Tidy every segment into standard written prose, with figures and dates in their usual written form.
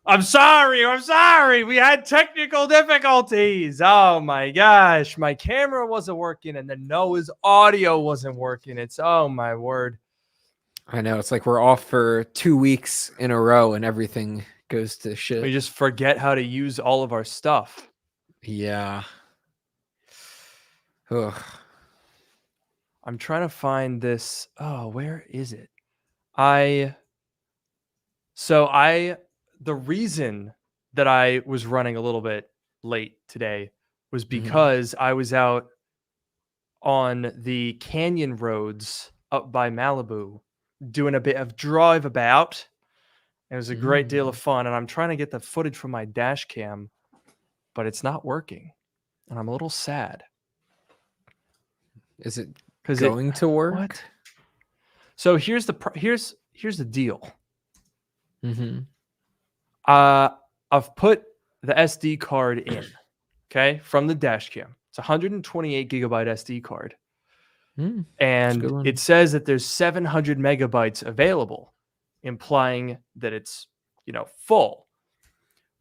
I'm sorry. We had technical difficulties. Oh my gosh. My camera wasn't working and then Noah's audio wasn't working. It's, oh my word. I know. It's like we're off for 2 weeks in a row and everything goes to shit. We just forget how to use all of our stuff. Yeah. Ugh. I'm trying to find this. Oh, where is it? The reason that I was running a little bit late today was because I was out on the canyon roads up by Malibu doing a bit of drive about. It was a great deal of fun, and I'm trying to get the footage from my dash cam, but it's not working, and I'm a little sad. Is it going to work? What? So here's the deal. I've put the SD card in, okay, from the dash cam. It's 128 gigabyte SD card. And it says that there's 700 megabytes available, implying that it's, full.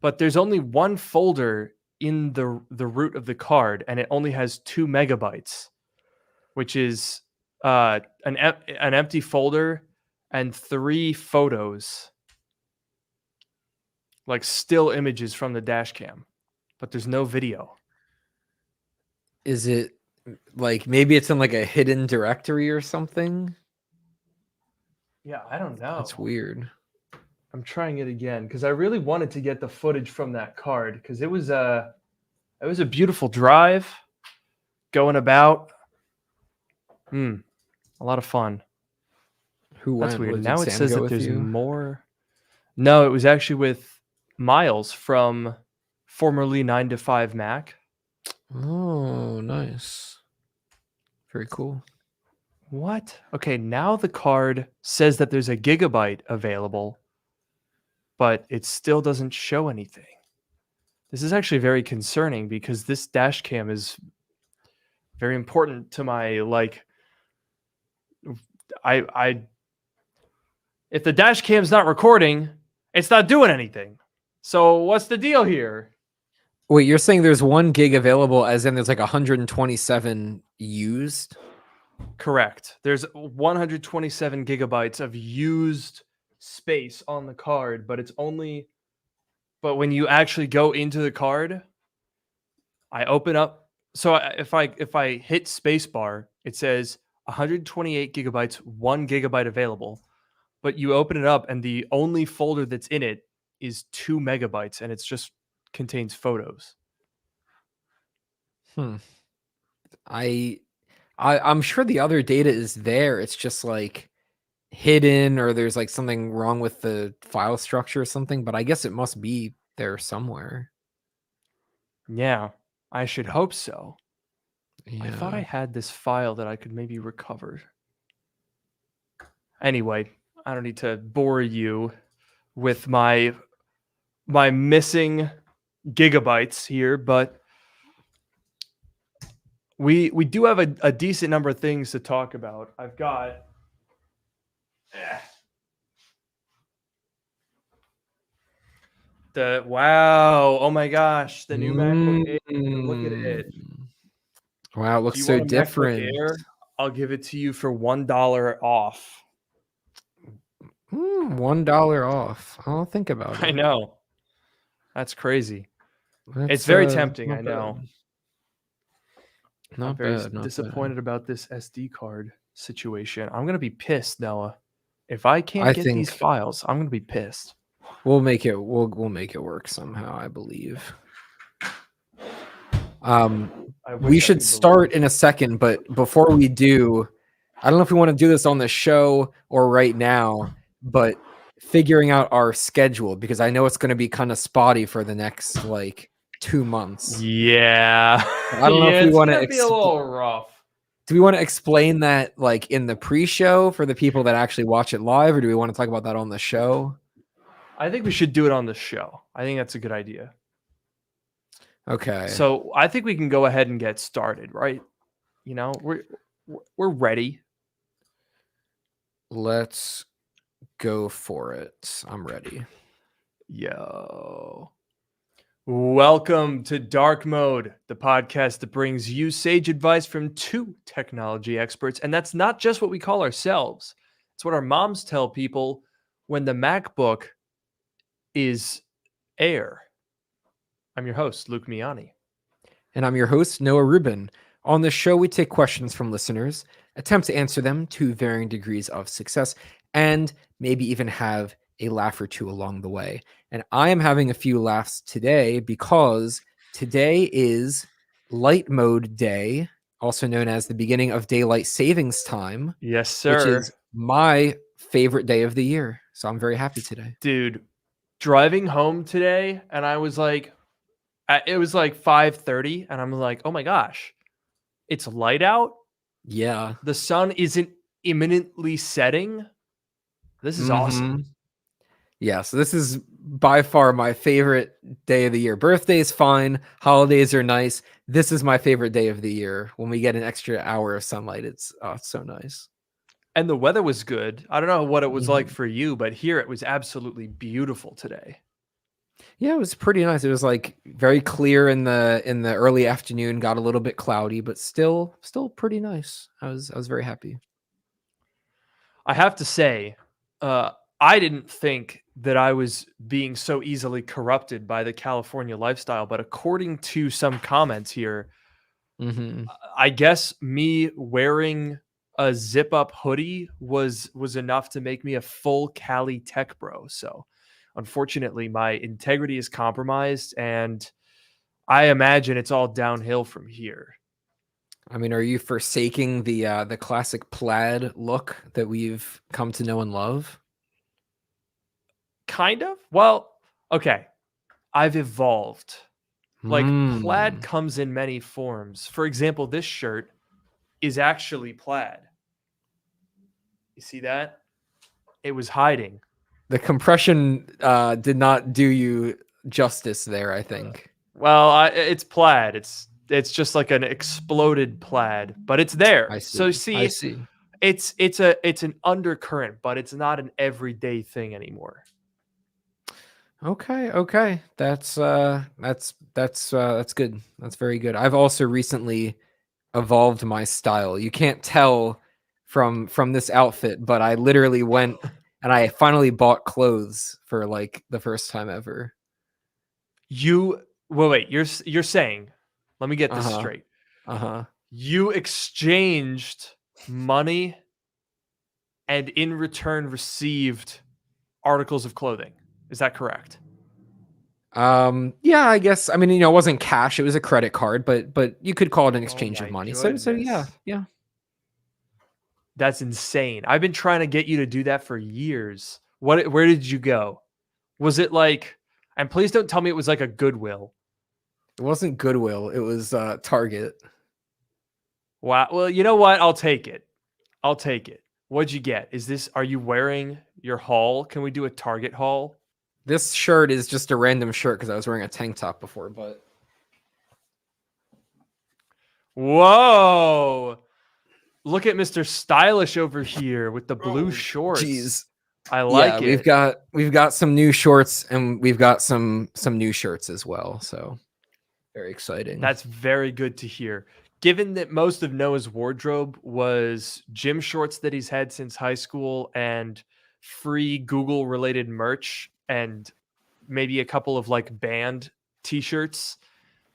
But there's only one folder in the root of the card, and it only has 2 megabytes, which is an empty folder and 3 photos, like still images from the dash cam, but there's no video. Is it like maybe it's in like a hidden directory or something? Yeah, I don't know. That's weird. I'm trying it again because I really wanted to get the footage from that card because it was a beautiful drive going about. A lot of fun. Who went? That's weird. Did Now it Sam says go that with there's you? more. No, it was actually with Miles from formerly 9 to 5 Mac. Oh, nice. Very cool. What? Okay, now the card says that there's a gigabyte available, but it still doesn't show anything. This is actually very concerning because this dash cam is very important to my, like, if the dash cam's not recording, it's not doing anything. So what's the deal here? Wait, you're saying there's 1 gig available as in there's like 127 used? Correct. There's 127 gigabytes of used space on the card, but when you actually go into the card, I open up. So if I hit spacebar, it says 128 gigabytes, 1 gigabyte available. But you open it up, and the only folder that's in it is 2 megabytes, and it's just contains photos. I'm sure the other data is there. It's just like hidden, or there's like something wrong with the file structure or something. But I guess it must be there somewhere. Yeah, I should hope so. Yeah. I thought I had this file that I could maybe recover. Anyway, I don't need to bore you with my missing gigabytes here, but we do have a decent number of things to talk about. I've got oh my gosh, the new MacBook Air. Look at it. Wow, it looks so different. Air? I'll give it to you for $1 off. $1 off. I'll think about it. I know. That's crazy. It's very tempting, I know. I'm very disappointed about this SD card situation. I'm going to be pissed, Noah. If I can't get these files, I'm going to be pissed. We'll make it work somehow, I believe. We should start in a second, but before we do, I don't know if we want to do this on the show or right now, but figuring out our schedule, because I know it's going to be kind of spotty for the next like 2 months. Yeah. I don't know if we want to be a little rough. Do we want to explain that like in the pre-show for the people that actually watch it live, or do we want to talk about that on the show? I think we should do it on the show. I think that's a good idea. Okay. So I think we can go ahead and get started, right? You know, we're ready. Let's go for it. I'm ready. Yo. Welcome to Dark Mode, the podcast that brings you sage advice from two technology experts. And that's not just what we call ourselves. It's what our moms tell people when the MacBook is Air. I'm your host, Luke Miani. And I'm your host, Noah Rubin. On this show, we take questions from listeners, attempt to answer them to varying degrees of success, and maybe even have a laugh or two along the way. And I am having a few laughs today because today is Light Mode Day, also known as the beginning of daylight savings time. Yes, sir. Which is my favorite day of the year. So I'm very happy today. Dude, driving home today, and I was like, it was like 5:30, and I'm like, oh my gosh, it's light out. Yeah. The sun isn't imminently setting. This is awesome. Yeah, so this is by far my favorite day of the year. Birthday's fine. Holidays are nice. This is my favorite day of the year. When we get an extra hour of sunlight, it's so nice. And the weather was good. I don't know what it was like for you, but here it was absolutely beautiful today. Yeah, it was pretty nice. It was like very clear in the early afternoon, got a little bit cloudy, but still pretty nice. I was very happy. I have to say, I didn't think that I was being so easily corrupted by the California lifestyle, but according to some comments here, I guess me wearing a zip up hoodie was enough to make me a full Cali tech bro. So unfortunately, my integrity is compromised, and I imagine it's all downhill from here. I mean, are you forsaking the classic plaid look that we've come to know and love? Kind of. Well, okay. I've evolved. Like plaid comes in many forms. For example, this shirt is actually plaid. You see that? It was hiding. The compression did not do you justice there, I think. Well, it's plaid. It's just like an exploded plaid, but it's there. I see. So see, I see. It's an undercurrent, but it's not an everyday thing anymore. Okay. That's good. That's very good. I've also recently evolved my style. You can't tell from this outfit, but I literally went and I finally bought clothes for like the first time ever. Wait, you're saying, let me get this straight. You exchanged money and in return received articles of clothing. Is that correct? Yeah, I guess. I mean, it wasn't cash, it was a credit card, but you could call it an exchange of money. Goodness. So yeah. That's insane. I've been trying to get you to do that for years. Where did you go? Was it like, and please don't tell me it was like a Goodwill. It wasn't Goodwill, it was Target. Wow. Well, you know what? I'll take it. What'd you get? Are you wearing your haul? Can we do a Target haul? This shirt is just a random shirt because I was wearing a tank top before, but. Whoa. Look at Mr. Stylish over here with the blue shorts. Jeez. I like it. We've got some new shorts and we've got some new shirts as well. So very exciting. That's very good to hear. Given that most of Noah's wardrobe was gym shorts that he's had since high school and free Google related merch and maybe a couple of like band t-shirts,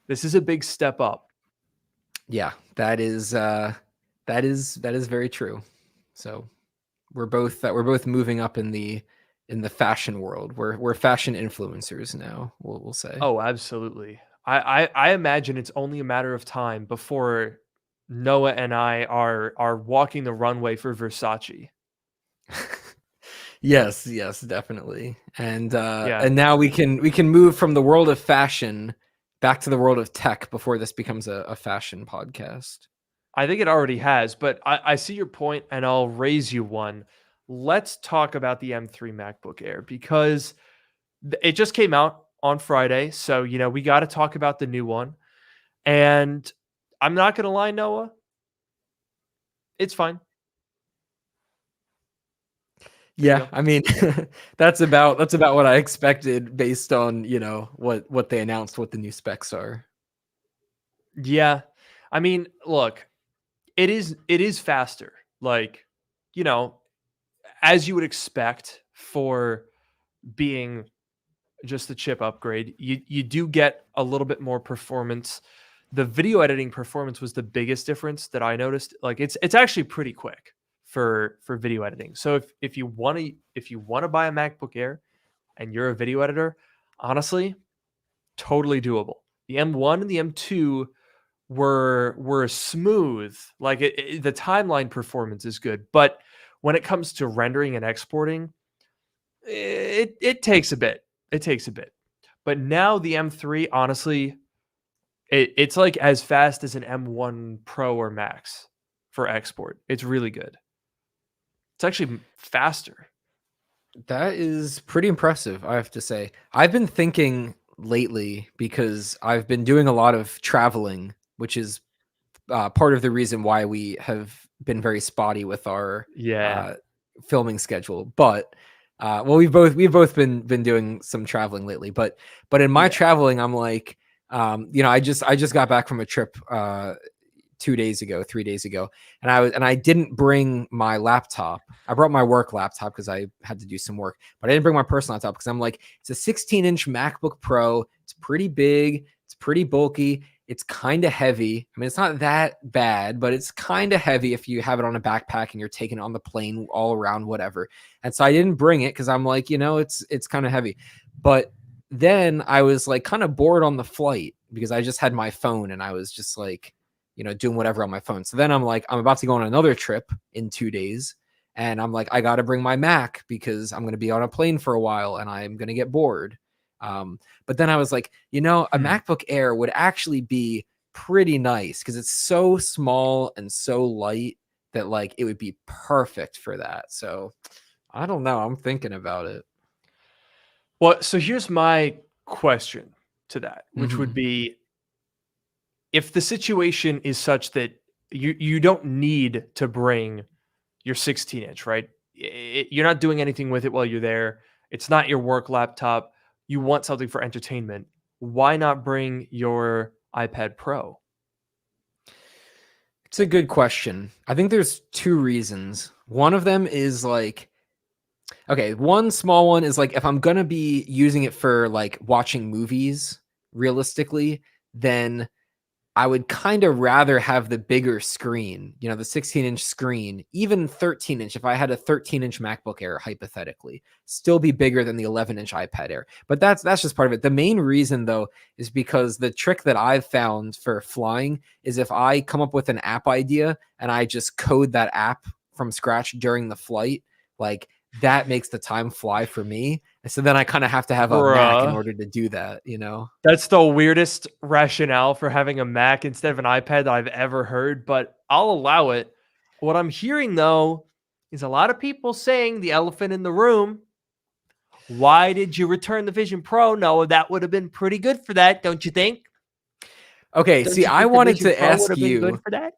this is a big step up. Yeah, that is very true. So we're both moving up in the fashion world. We're fashion influencers now, we'll say. Oh, absolutely. I imagine it's only a matter of time before Noah and I are walking the runway for Versace. Yes, definitely. And and now we can move from the world of fashion back to the world of tech before this becomes a fashion podcast. I think it already has, but I see your point and I'll raise you one. Let's talk about the M3 MacBook Air because it just came out on Friday. So, we got to talk about the new one. And I'm not going to lie, Noah. It's fine. Yeah, I mean, that's about what I expected based on, what they announced, what the new specs are. Yeah. I mean, look, it is faster. Like, as you would expect for being just the chip upgrade, you do get a little bit more performance. The video editing performance was the biggest difference that I noticed. Like it's actually pretty quick for video editing. So if you want to buy a MacBook Air and you're a video editor, honestly, totally doable. The M1 and the M2 were smooth. Like the timeline performance is good, but when it comes to rendering and exporting, it takes a bit. It takes a bit. But now the M3, honestly, it's like as fast as an M1 Pro or Max for export. It's really good. It's actually faster. That is pretty impressive, I have to say. I've been thinking lately because I've been doing a lot of traveling, which is part of the reason why we have been very spotty with our filming schedule. But we've both been doing some traveling lately. But in my traveling, I'm like, I just got back from a trip 3 days ago, and I didn't bring my laptop. I brought my work laptop because I had to do some work, but I didn't bring my personal laptop because I'm like, it's a 16-inch MacBook Pro. It's pretty big. It's pretty bulky. It's kind of heavy. I mean, it's not that bad, but it's kind of heavy if you have it on a backpack and you're taking it on the plane all around, whatever. And so I didn't bring it because I'm like, it's kind of heavy. But then I was like kind of bored on the flight because I just had my phone and I was just like, doing whatever on my phone. So then I'm like, I'm about to go on another trip in 2 days. And I'm like, I got to bring my Mac because I'm going to be on a plane for a while and I'm going to get bored. But then I was like, a MacBook Air would actually be pretty nice because it's so small and so light that like it would be perfect for that. So I don't know. I'm thinking about it. Well, so here's my question to that, which would be, if the situation is such that you don't need to bring your 16-inch, right? You're not doing anything with it while you're there. It's not your work laptop. You want something for entertainment. Why not bring your iPad Pro? It's a good question. I think there's 2 reasons. One of them is like, okay, one small one is like, if I'm going to be using it for like watching movies realistically, then I would kind of rather have the bigger screen, the 16-inch screen, even 13-inch. If I had a 13-inch MacBook Air, hypothetically, still be bigger than the 11-inch iPad Air. But that's just part of it. The main reason, though, is because the trick that I've found for flying is if I come up with an app idea and I just code that app from scratch during the flight, like that makes the time fly for me. And so then I kind of have to have a Mac in order to do that, That's the weirdest rationale for having a Mac instead of an iPad that I've ever heard, but I'll allow it. What I'm hearing, though, is a lot of people saying the elephant in the room. Why did you return the Vision Pro? No, that would have been pretty good for that, don't you think? Okay, see, I wanted to ask you. Good for that?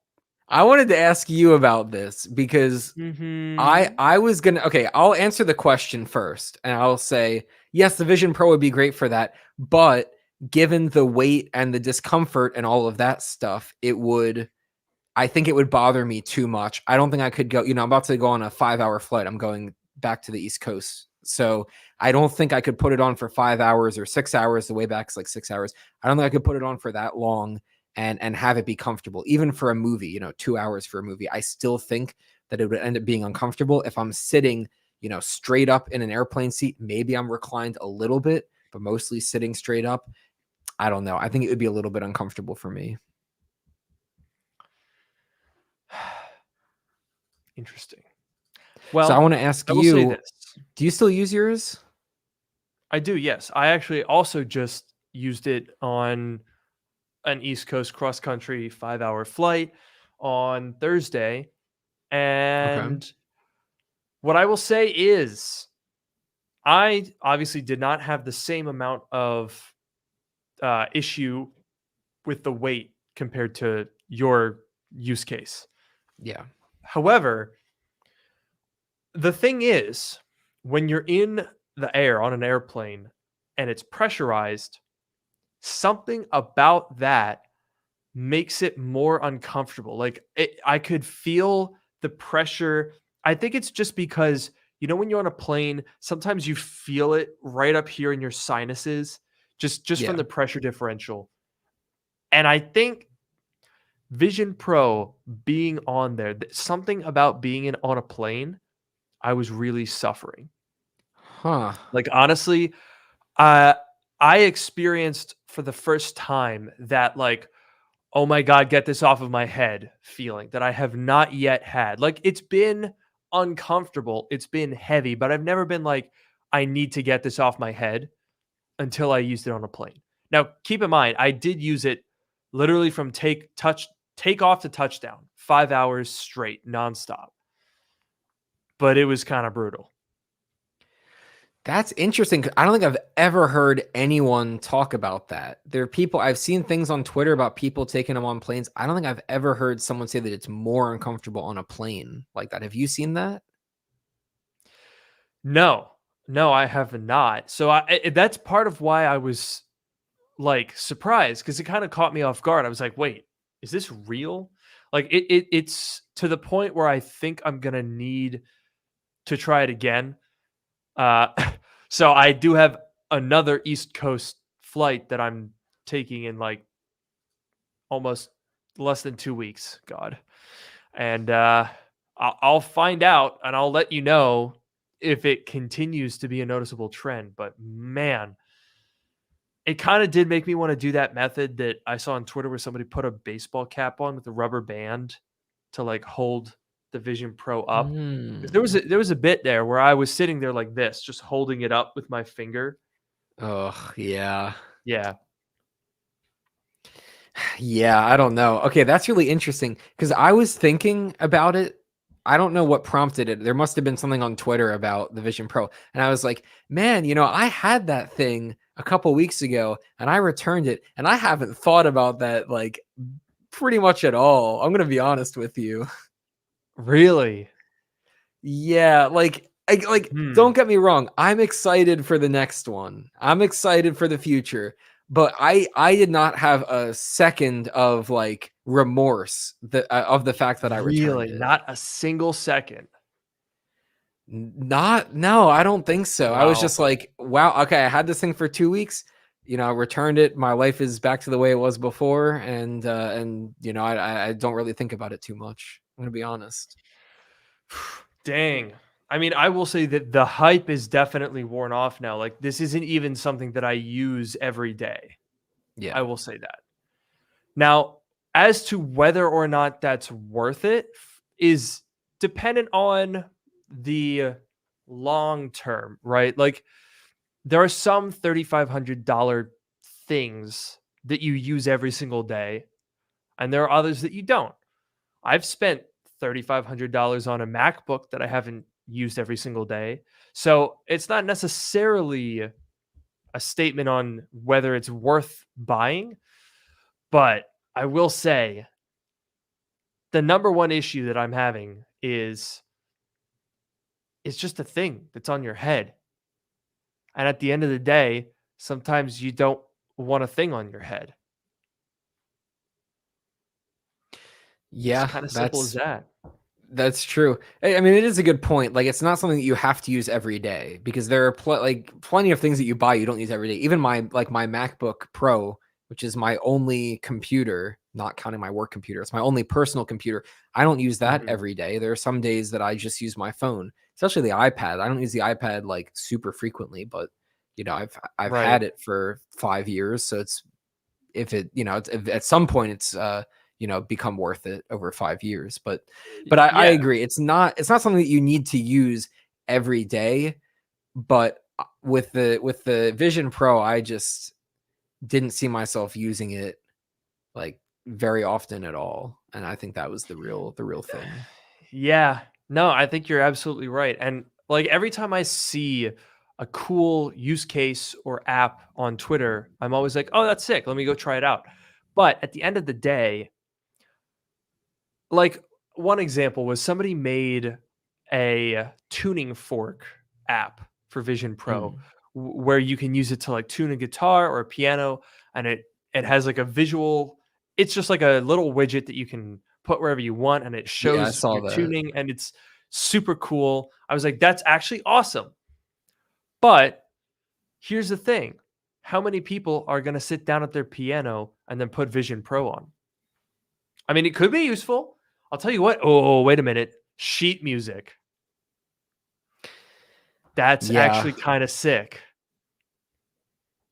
I wanted to ask you about this because I was gonna. Okay, I'll answer the question first, and I'll say yes, the Vision Pro would be great for that, but given the weight and the discomfort and all of that stuff, I think it would bother me too much. I don't think I could go. I'm about to go on a 5-hour flight. I'm going back to the East Coast, so I don't think I could put it on for 5 hours or 6 hours. The way back is like 6 hours. I don't think I could put it on for that long and have it be comfortable. Even for a movie, 2 hours for a movie, I still think that it would end up being uncomfortable. If I'm sitting, straight up in an airplane seat, maybe I'm reclined a little bit, but mostly sitting straight up. I don't know. I think it would be a little bit uncomfortable for me. Interesting. Well, so I want to ask you, do you still use yours? I do, yes. I actually also just used it on an East Coast cross-country 5-hour flight on Thursday. And what I will say is I obviously did not have the same amount of issue with the weight compared to your use case. Yeah. However, the thing is, when you're in the air on an airplane and it's pressurized, something about that makes it more uncomfortable. Like I could feel the pressure. I think it's just because, when you're on a plane, sometimes you feel it right up here in your sinuses, just from the pressure differential. And I think Vision Pro being on there, something about being on a plane, I was really suffering. Huh. Like, honestly, I experienced for the first time that, like, oh my God, get this off of my head feeling that I have not yet had. Like, it's been uncomfortable, it's been heavy, but I've never been like, I need to get this off my head until I used it on a plane. Now, keep in mind, I did use it literally from take off to touchdown, 5 hours straight, nonstop. But it was kind of brutal. That's interesting. I don't think I've ever heard anyone talk about that. There are people, I've seen things on Twitter about people taking them on planes. I don't think I've ever heard someone say that it's more uncomfortable on a plane like that. Have you seen that? No, I have not. So that's part of why I was like surprised, because it kind of caught me off guard. I was like, wait, is this real? Like it's to the point where I think I'm gonna need to try it again. So I do have another East Coast flight that I'm taking in like almost less than 2 weeks. God. And I'll find out and I'll let you know if it continues to be a noticeable trend. But man, it kind of did make me want to do that method that I saw on Twitter where somebody put a baseball cap on with a rubber band to like hold the Vision Pro up. There was a bit there where I was sitting there like this, just holding it up with my finger. Oh, yeah. Yeah. Yeah, I don't know. Okay, that's really interesting because I was thinking about it. I don't know what prompted it. There must have been something on Twitter about the Vision Pro. And I was like, man, I had that thing a couple weeks ago and I returned it. And I haven't thought about that like pretty much at all. I'm going to be honest with you. Really? Yeah, don't get me wrong. I'm excited for the next one. I'm excited for the future. But I did not have a second of like remorse of the fact that I returned it. Not a single second. No, I don't think so. Wow. I was just like, wow, okay, I had this thing for 2 weeks. I returned it. My life is back to the way it was before, and I don't really think about it too much. I'm gonna be honest. Dang. I mean, I will say that the hype is definitely worn off now. Like, this isn't even something that I use every day. Yeah. I will say that. Now, as to whether or not that's worth it is dependent on the long term, right? Like, there are some $3,500 things that you use every single day, and there are others that you don't. I've spent $3,500 on a MacBook that I haven't used every single day. So it's not necessarily a statement on whether it's worth buying, but I will say the number one issue that I'm having is it's just a thing that's on your head. And at the end of the day, sometimes you don't want a thing on your head. Yeah, it's kind of simple as that. That's true. I mean, it is a good point. Like, it's not something that you have to use every day because there are plenty of things that you buy you don't use every day. Even my MacBook Pro, which is my only computer, not counting my work computer, it's my only personal computer. I don't use that every day. There are some days that I just use my phone, especially the iPad. I don't use the iPad like super frequently, but I've had it for 5 years, so it's at some point it's become worth it over 5 years. But I agree. It's not something that you need to use every day. But with the Vision Pro, I just didn't see myself using it like very often at all. And I think that was the real thing. Yeah. No, I think you're absolutely right. And like every time I see a cool use case or app on Twitter, I'm always like, oh, that's sick. Let me go try it out. But at the end of the day, like one example was somebody made a tuning fork app for Vision Pro where you can use it to like tune a guitar or a piano, and it has like a visual. It's just like a little widget that you can put wherever you want, and it shows your tuning, and it's super cool. I was like, that's actually awesome. But here's the thing. How many people are going to sit down at their piano and then put Vision Pro on? I mean, it could be useful. I'll tell you what. Oh, wait a minute. Sheet music. That's actually kind of sick.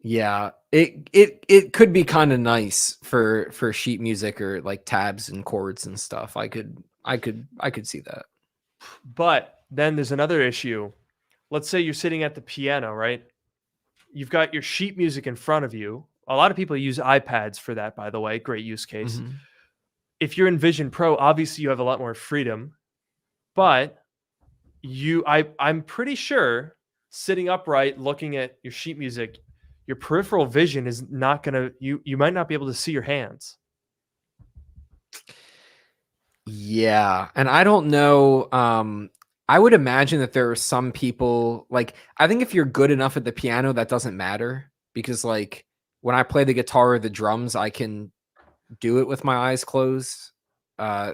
Yeah, it could be kind of nice for sheet music or like tabs and chords and stuff. I could see that. But then there's another issue. Let's say you're sitting at the piano, right? You've got your sheet music in front of you. A lot of people use iPads for that, by the way. Great use case. If you're in Vision Pro, obviously you have a lot more freedom. But I'm pretty sure sitting upright, looking at your sheet music, your peripheral vision is not gonna. You might not be able to see your hands. Yeah, and I don't know. I would imagine that there are some people, like, I think if you're good enough at the piano, that doesn't matter, because like when I play the guitar or the drums, I can do it with my eyes closed.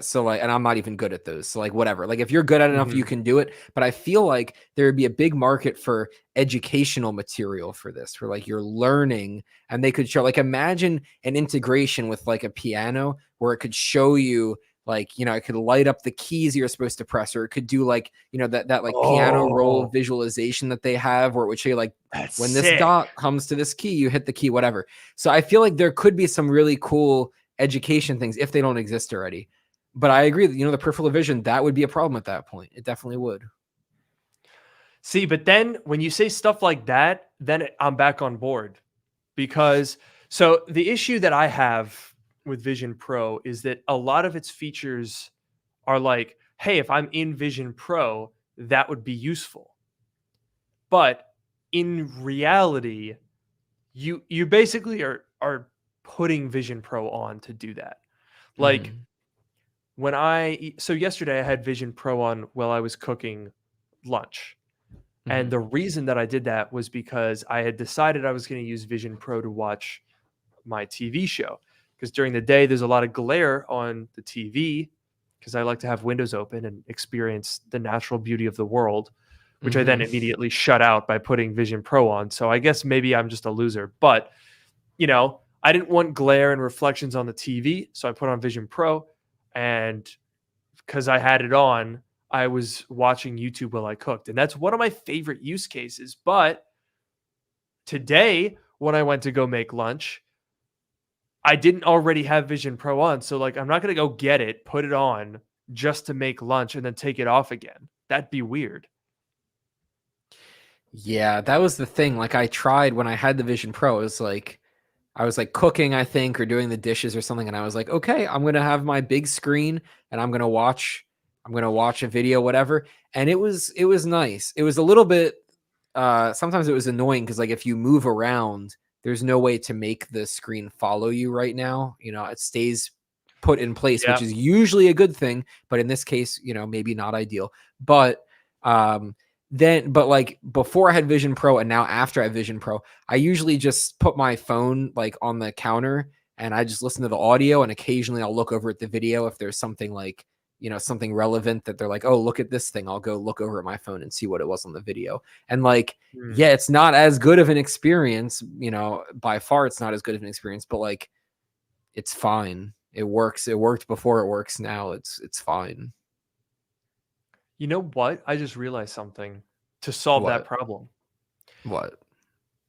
So like, and I'm not even good at those. So like, whatever, like if you're good at enough, you can do it. But I feel like there would be a big market for educational material for this, for like you're learning, and they could show, like, imagine an integration with like a piano where it could show you, like, you know, it could light up the keys you're supposed to press, or it could do like, you know, that like piano roll visualization that they have, where it would show you like, when this dot comes to this key, you hit the key, whatever. So I feel like there could be some really cool education things if they don't exist already. But I agree that, you know, the peripheral vision, that would be a problem at that point. It definitely would. See, but then when you say stuff like that, then I'm back on board, because so the issue that I have with Vision Pro is that a lot of its features are like, hey, if I'm in Vision Pro, that would be useful. But in reality, you basically are putting Vision Pro on to do that. Like so yesterday I had Vision Pro on while I was cooking lunch. And the reason that I did that was because I had decided I was going to use Vision Pro to watch my TV show. Because during the day, there's a lot of glare on the TV, because I like to have windows open and experience the natural beauty of the world, which I then immediately shut out by putting Vision Pro on. So I guess maybe I'm just a loser. But, you know, I didn't want glare and reflections on the TV, so I put on Vision Pro. And because I had it on, I was watching YouTube while I cooked. And that's one of my favorite use cases. But today, when I went to go make lunch, I didn't already have Vision Pro on. So like, I'm not going to go get it, put it on just to make lunch and then take it off again. That'd be weird. Yeah, that was the thing. Like, I tried when I had the Vision Pro, it was like, I was like cooking, I think, or doing the dishes or something. And I was like, okay, I'm going to have my big screen and I'm going to watch a video, whatever. And it was nice. It was a little bit, sometimes it was annoying, because like if you move around, there's no way to make the screen follow you right now. You know, it stays put in place, which is usually a good thing. But in this case, you know, maybe not ideal. But but like before I had Vision Pro and now after I have Vision Pro, I usually just put my phone like on the counter and I just listen to the audio, and occasionally I'll look over at the video if there's something like, you know, something relevant that they're like, oh, look at this thing. I'll go look over at my phone and see what it was on the video. And like, yeah, it's not as good of an experience, you know, by far it's not as good of an experience, but like, it's fine. It works. It worked before, it works now. It's fine. You know what? I just realized something to solve that problem. What?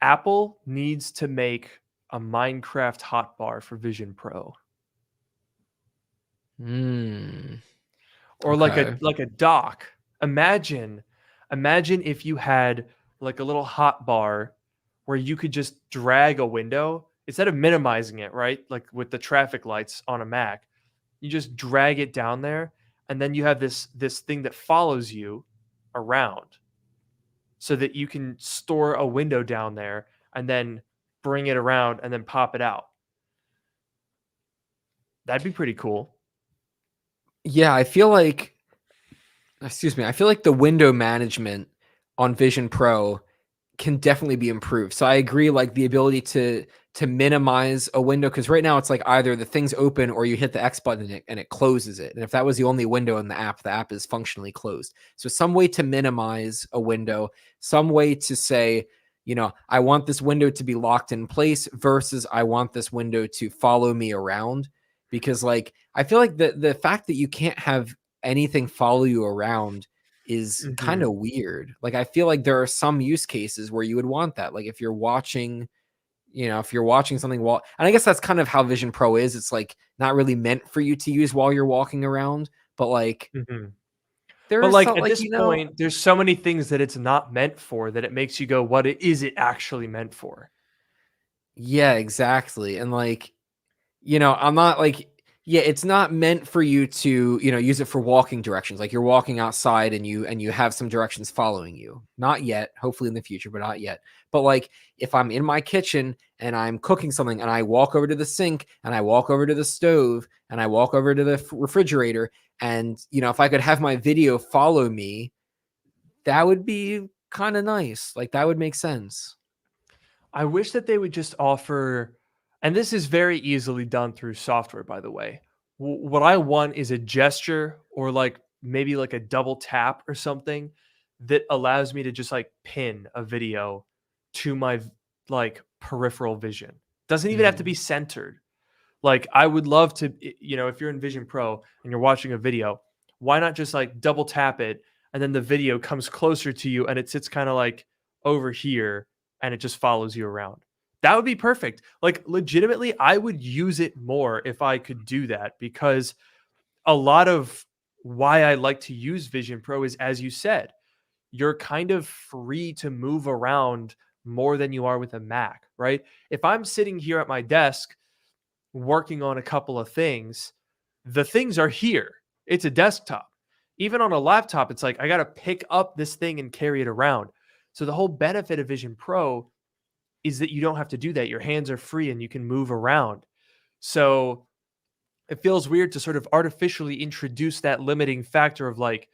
Apple needs to make a Minecraft hotbar for Vision Pro. Or okay. like a dock. Imagine if you had like a little hotbar where you could just drag a window instead of minimizing it, right? Like with the traffic lights on a Mac, you just drag it down there, and then you have this thing that follows you around, so that you can store a window down there and then bring it around and then pop it out. That'd be pretty cool. Yeah, I feel like the window management on Vision Pro can definitely be improved. So I agree, like the ability to minimize a window, because right now it's like either the thing's open or you hit the X button and it closes it. And if that was the only window in the app is functionally closed. So some way to minimize a window, some way to say, I want this window to be locked in place versus I want this window to follow me around. Because like I feel like the fact that you can't have anything follow you around is kind of weird. Like I feel like there are some use cases where you would want that. Like if you're watching, something and I guess that's kind of how Vision Pro is. It's like not really meant for you to use while you're walking around, but like but like at this point, there's so many things that it's not meant for that it makes you go, what is it actually meant for? Yeah, exactly. And like, I'm not like, yeah, it's not meant for you to, use it for walking directions. Like you're walking outside and you have some directions following you. Not yet, hopefully in the future, but not yet. But like if I'm in my kitchen and I'm cooking something and I walk over to the sink and I walk over to the stove and I walk over to the refrigerator and, if I could have my video follow me, that would be kind of nice. Like that would make sense. I wish that they would just offer, and this is very easily done through software, by the way. What I want is a gesture or like maybe like a double tap or something that allows me to just like pin a video to my like peripheral vision. Doesn't even have to be centered. Like I would love to, if you're in Vision Pro and you're watching a video, why not just like double tap it and then the video comes closer to you and it sits kind of like over here and it just follows you around. That would be perfect. Like legitimately, I would use it more if I could do that, because a lot of why I like to use Vision Pro is, as you said, you're kind of free to move around more than you are with a Mac, right? If I'm sitting here at my desk working on a couple of things, the things are here. It's a desktop. Even on a laptop, it's like I got to pick up this thing and carry it around. So the whole benefit of Vision Pro is that you don't have to do that. Your hands are free and you can move around. So it feels weird to sort of artificially introduce that limiting factor of like,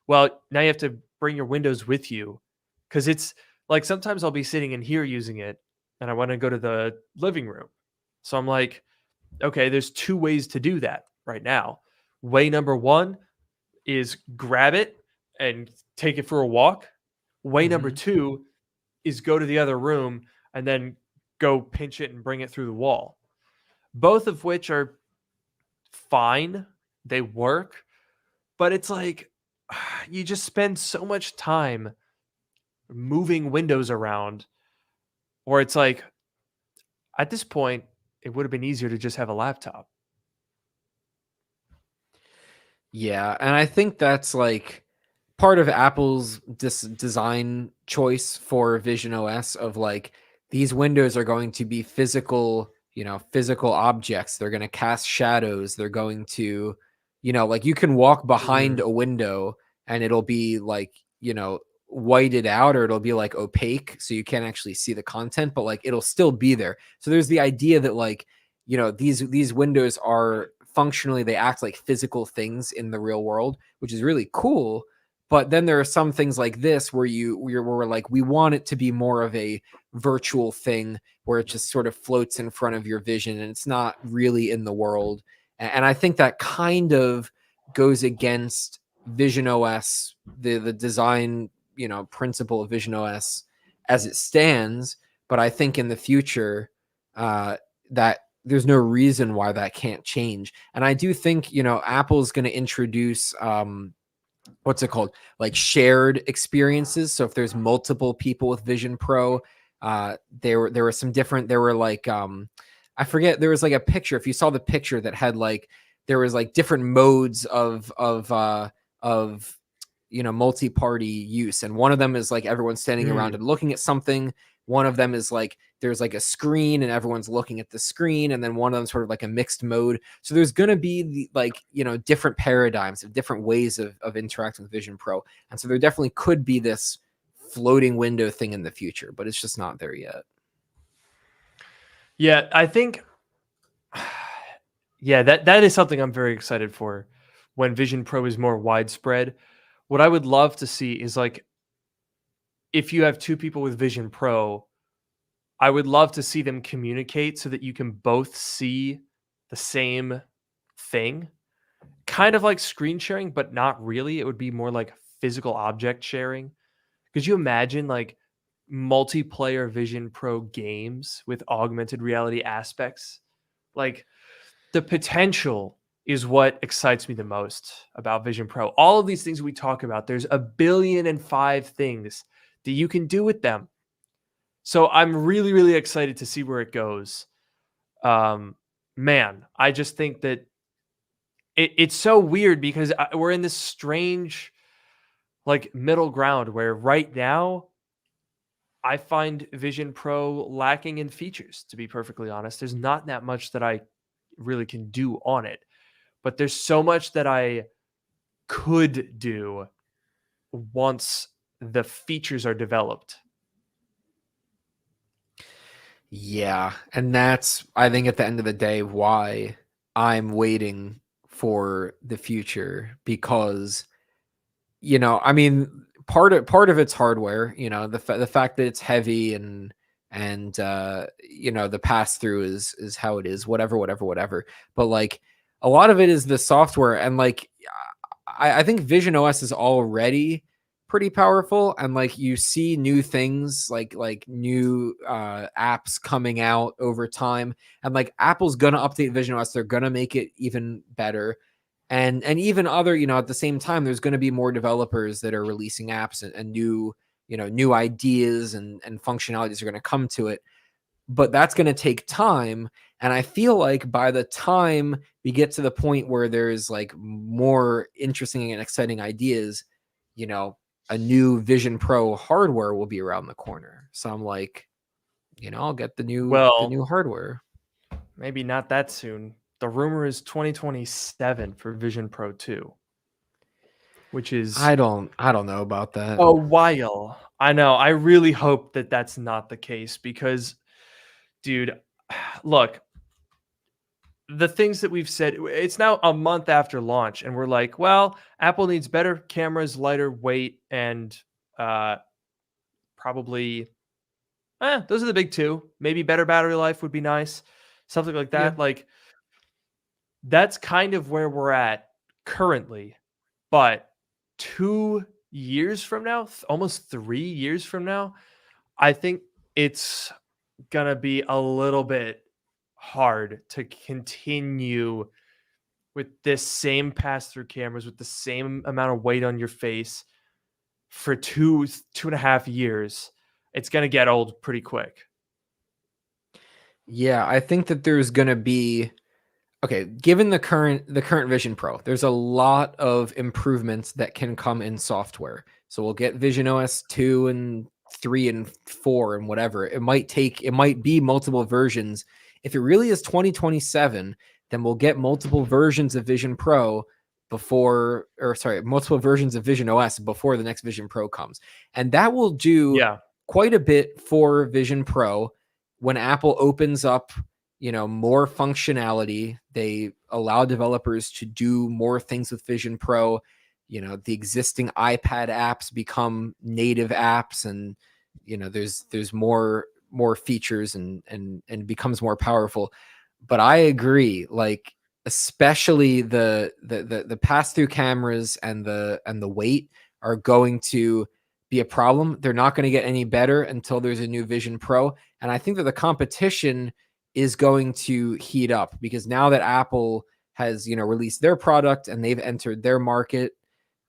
well, now you have to bring your Windows with you. Because it's like sometimes I'll be sitting in here using it and I want to go to the living room. So I'm like, okay, there's two ways to do that right now. Way number one is grab it and take it for a walk. Way number two is go to the other room and then go pinch it and bring it through the wall. Both of which are fine. They work. But it's like you just spend so much time moving windows around, or it's like at this point, it would have been easier to just have a laptop. Yeah, and I think that's like part of Apple's design choice for Vision OS of like these windows are going to be physical, physical objects. They're going to cast shadows. They're going to, like you can walk behind a window and it'll be like, whited out, or it'll be like opaque so you can't actually see the content, but like it'll still be there. So there's the idea that like, these windows are functionally, they act like physical things in the real world, which is really cool. But then there are some things like this where we're like, we want it to be more of a virtual thing where it just sort of floats in front of your vision and it's not really in the world. And I think that kind of goes against Vision OS, the design, principle of Vision OS as it stands. But I think in the future, that there's no reason why that can't change. And I do think, Apple's going to introduce, what's it called? Like shared experiences. So if there's multiple people with Vision Pro, there were some different, there were like, I forget, there was like a picture. If you saw the picture that had like, there was like different modes of multi-party use. And one of them is like everyone standing around and looking at something. One of them is like there's like a screen and everyone's looking at the screen, and then one of them sort of like a mixed mode. So there's going to be different paradigms of different ways of interacting with Vision Pro. And so there definitely could be this floating window thing in the future, but it's just not there yet. Yeah, I think that is something I'm very excited for when Vision Pro is more widespread. What I would love to see is like if you have two people with Vision Pro, I would love to see them communicate so that you can both see the same thing. Kind of like screen sharing, but not really. It would be more like physical object sharing. Could you imagine like multiplayer Vision Pro games with augmented reality aspects? Like the potential is what excites me the most about Vision Pro. All of these things we talk about, there's 1,000,000,005 things that you can do with them. So I'm really, really excited to see where it goes. Man, I just think that it's so weird because we're in this strange like middle ground where right now I find Vision Pro lacking in features, to be perfectly honest. There's not that much that I really can do on it, but there's so much that I could do once the features are developed. Yeah, and that's, I think, at the end of the day, why I'm waiting for the future, because, I mean, part of it's hardware, the fact that it's heavy and the pass through is how it is, whatever. But like a lot of it is the software, and like I think Vision OS is already pretty powerful, and like you see new things like new apps coming out over time, and like Apple's gonna update Vision OS, they're gonna make it even better, and even other, at the same time there's going to be more developers that are releasing apps and new new ideas and functionalities are going to come to it, but that's going to take time. And I feel like by the time we get to the point where there's like more interesting and exciting ideas, a new Vision Pro hardware will be around the corner. So I'm like, I'll get the new hardware. Maybe not that soon. The rumor is 2027 for Vision Pro 2, which is I don't know about that. a while. I know. I really hope that that's not the case because, dude, look, the things that we've said, it's now a month after launch, and we're like, well, Apple needs better cameras, lighter weight, and probably, those are the big two. Maybe better battery life would be nice. Something like that. Yeah. Like, that's kind of where we're at currently. But 2 years from now, almost 3 years from now, I think it's gonna be a little bit hard to continue with this same pass-through cameras with the same amount of weight on your face for 2.5 years. It's gonna get old pretty quick. Yeah, I think that there's gonna be, okay, given the current Vision Pro, there's a lot of improvements that can come in software. So we'll get Vision OS 2 and 3 and 4 and whatever. It might be multiple versions. If it really is 2027, then we'll get multiple versions of Vision Pro multiple versions of Vision OS before the next Vision Pro comes. And that will do quite a bit for Vision Pro when Apple opens up more functionality. They allow developers to do more things with Vision Pro. The existing iPad apps become native apps, and there's more features and becomes more powerful. But I agree, like especially the pass-through cameras and the weight are going to be a problem. They're not going to get any better until there's a new Vision Pro. And I think that the competition is going to heat up, because now that Apple has, released their product and they've entered their market,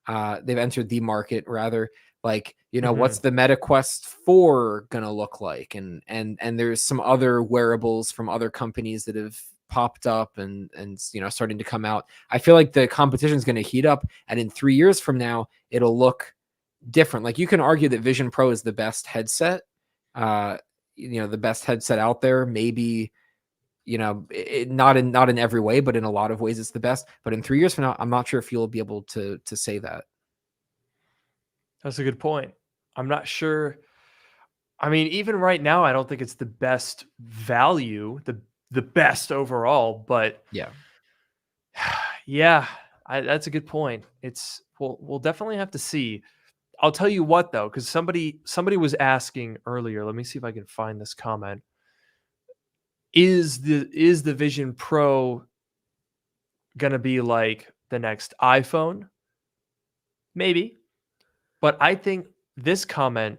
they've entered the market rather, like, what's the Meta Quest 4 gonna look like? And there's some other wearables from other companies that have popped up and starting to come out. I feel like the competition is going to heat up, and in 3 years from now, it'll look different. Like, you can argue that Vision Pro is the best headset, the best headset out there. Maybe, not in every way, but in a lot of ways it's the best. But in 3 years from now, I'm not sure if you'll be able to say that. That's a good point. I'm not sure. I mean, even right now, I don't think it's the best value, the best overall, but yeah, yeah, that's a good point. We'll definitely have to see. I'll tell you what though, because somebody was asking earlier. Let me see if I can find this comment. Is the Vision Pro gonna be like the next iPhone? Maybe. But I think this comment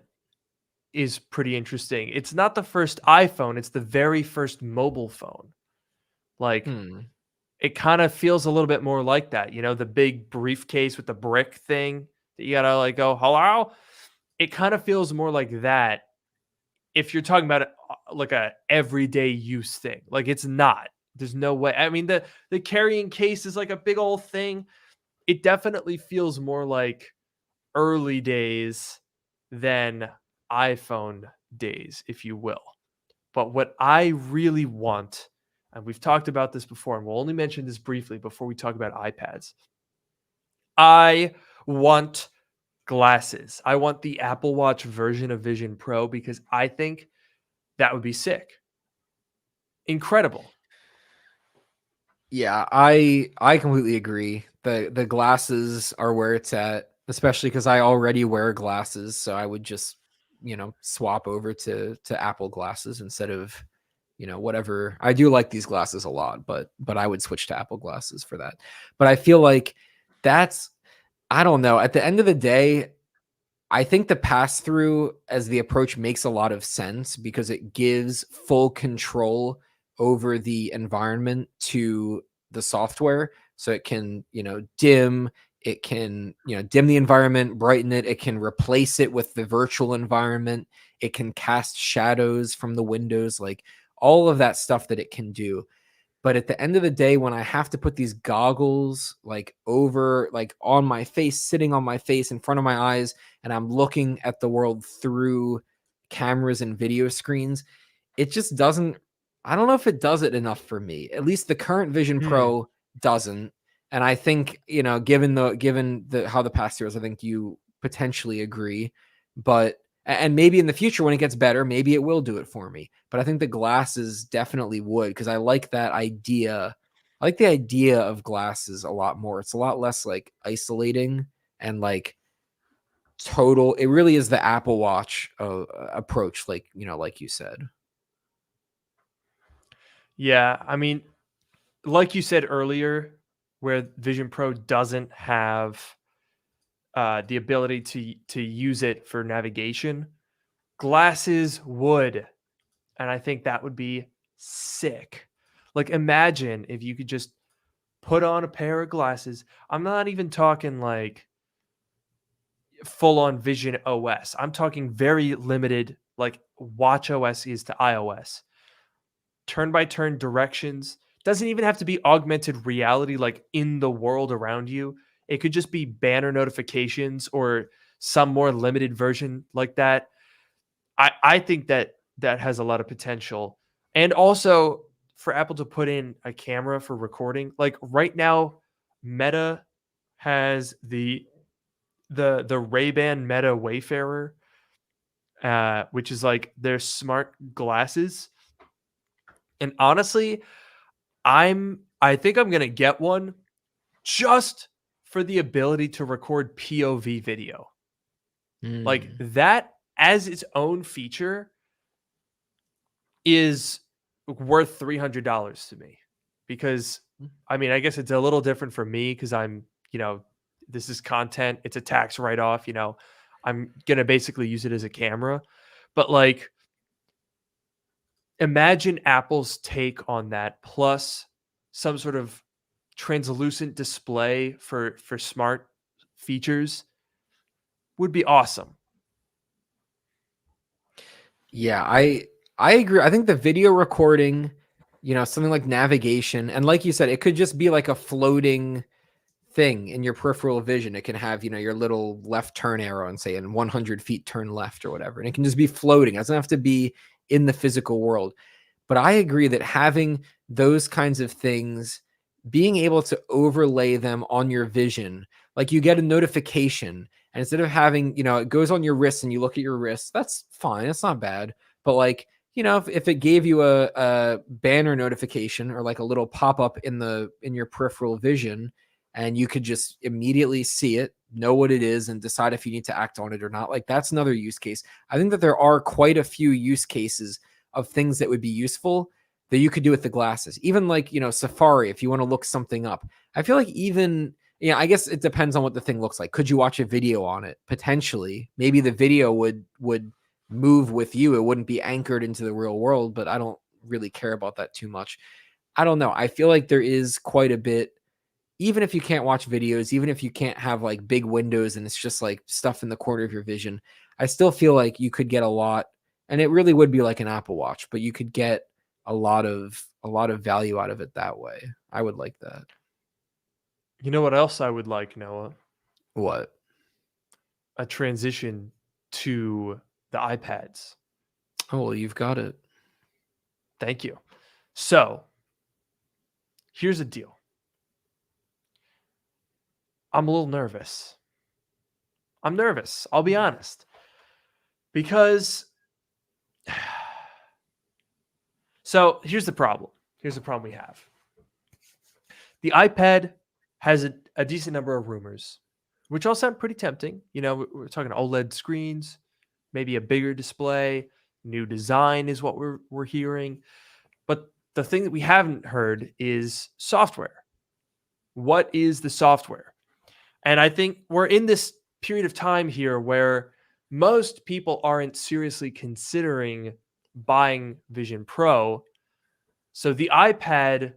is pretty interesting. It's not the first iPhone, it's the very first mobile phone. Like it kind of feels a little bit more like that, the big briefcase with the brick thing that you gotta like go, hello. It kind of feels more like that if you're talking about it like a everyday use thing. Like it's not. There's no way. I mean, the carrying case is like a big old thing. It definitely feels more like early days than iPhone days, if you will. But what I really want, and we've talked about this before, and we'll only mention this briefly before we talk about iPads. I want glasses. I want the Apple Watch version of Vision Pro because I think that would be sick. Incredible. Yeah, I completely agree. The glasses are where it's at, especially because I already wear glasses, so I would just swap over to Apple glasses instead of whatever. I do like these glasses a lot, but I would switch to Apple glasses for that. But I feel like I don't know. At the end of the day, I think the pass through as the approach makes a lot of sense because it gives full control over the environment to the software. So it can, dim, it can, dim the environment, brighten it. It can replace it with the virtual environment. It can cast shadows from the windows, like all of that stuff that it can do. But at the end of the day, when I have to put these goggles like over, like on my face, sitting on my face in front of my eyes, and I'm looking at the world through cameras and video screens, it just doesn't, I don't know if it does it enough for me. At least the current Vision Pro doesn't. And I think, given the how the past years, I think you potentially agree. But and maybe in the future when it gets better, maybe it will do it for me. But I think the glasses definitely would, because I like that idea. I like the idea of glasses a lot more. It's a lot less like isolating and like total. It really is the Apple Watch approach, like like you said. Yeah, I mean, like you said earlier, where Vision Pro doesn't have the ability to use it for navigation, glasses would, and I think that would be sick. Like imagine if you could just put on a pair of glasses. I'm not even talking like full on Vision OS. I'm talking very limited, like Watch OS is to iOS. Turn by turn directions. Doesn't even have to be augmented reality, like in the world around you. It could just be banner notifications or some more limited version like that. I think that has a lot of potential. And also for Apple to put in a camera for recording. Like right now, Meta has the Ray-Ban Meta Wayfarer, which is like their smart glasses. And honestly, I think I'm gonna get one just for the ability to record POV video. Like that as its own feature is worth $300 to me, because I mean, I guess it's a little different for me because I'm, this is content, it's a tax write-off, I'm gonna basically use it as a camera. But like imagine Apple's take on that plus some sort of translucent display for smart features would be awesome. Yeah, I agree. I think the video recording, something like navigation, and like you said, it could just be like a floating thing in your peripheral vision. It can have, your little left turn arrow and say in 100 feet turn left or whatever. And it can just be floating. It doesn't have to be in the physical world. But I agree that having those kinds of things, being able to overlay them on your vision, like you get a notification and instead of having, it goes on your wrist and you look at your wrist, that's fine. It's not bad. But like, if it gave you a banner notification or like a little pop-up in your peripheral vision, and you could just immediately see it, know what it is, and decide if you need to act on it or not. Like, that's another use case. I think that there are quite a few use cases of things that would be useful that you could do with the glasses. Even like, Safari, if you want to look something up. I feel like even, I guess it depends on what the thing looks like. Could you watch a video on it? Potentially. Maybe the video would move with you. It wouldn't be anchored into the real world, but I don't really care about that too much. I don't know. I feel like there is quite a bit, even if you can't watch videos, even if you can't have like big windows and it's just like stuff in the corner of your vision, I still feel like you could get a lot, and it really would be like an Apple Watch, but you could get a lot of value out of it that way. I would like that. You know what else I would like, Noah? What? A transition to the iPads. Oh, well, you've got it. Thank you. So, here's the deal. I'm a little nervous. I'm nervous, I'll be honest. Because so here's the problem. Here's the problem we have. The iPad has a decent number of rumors, which all sound pretty tempting. We're talking OLED screens, maybe a bigger display, new design is what we're hearing. But the thing that we haven't heard is software. What is the software? And I think we're in this period of time here where most people aren't seriously considering buying Vision Pro. So the iPad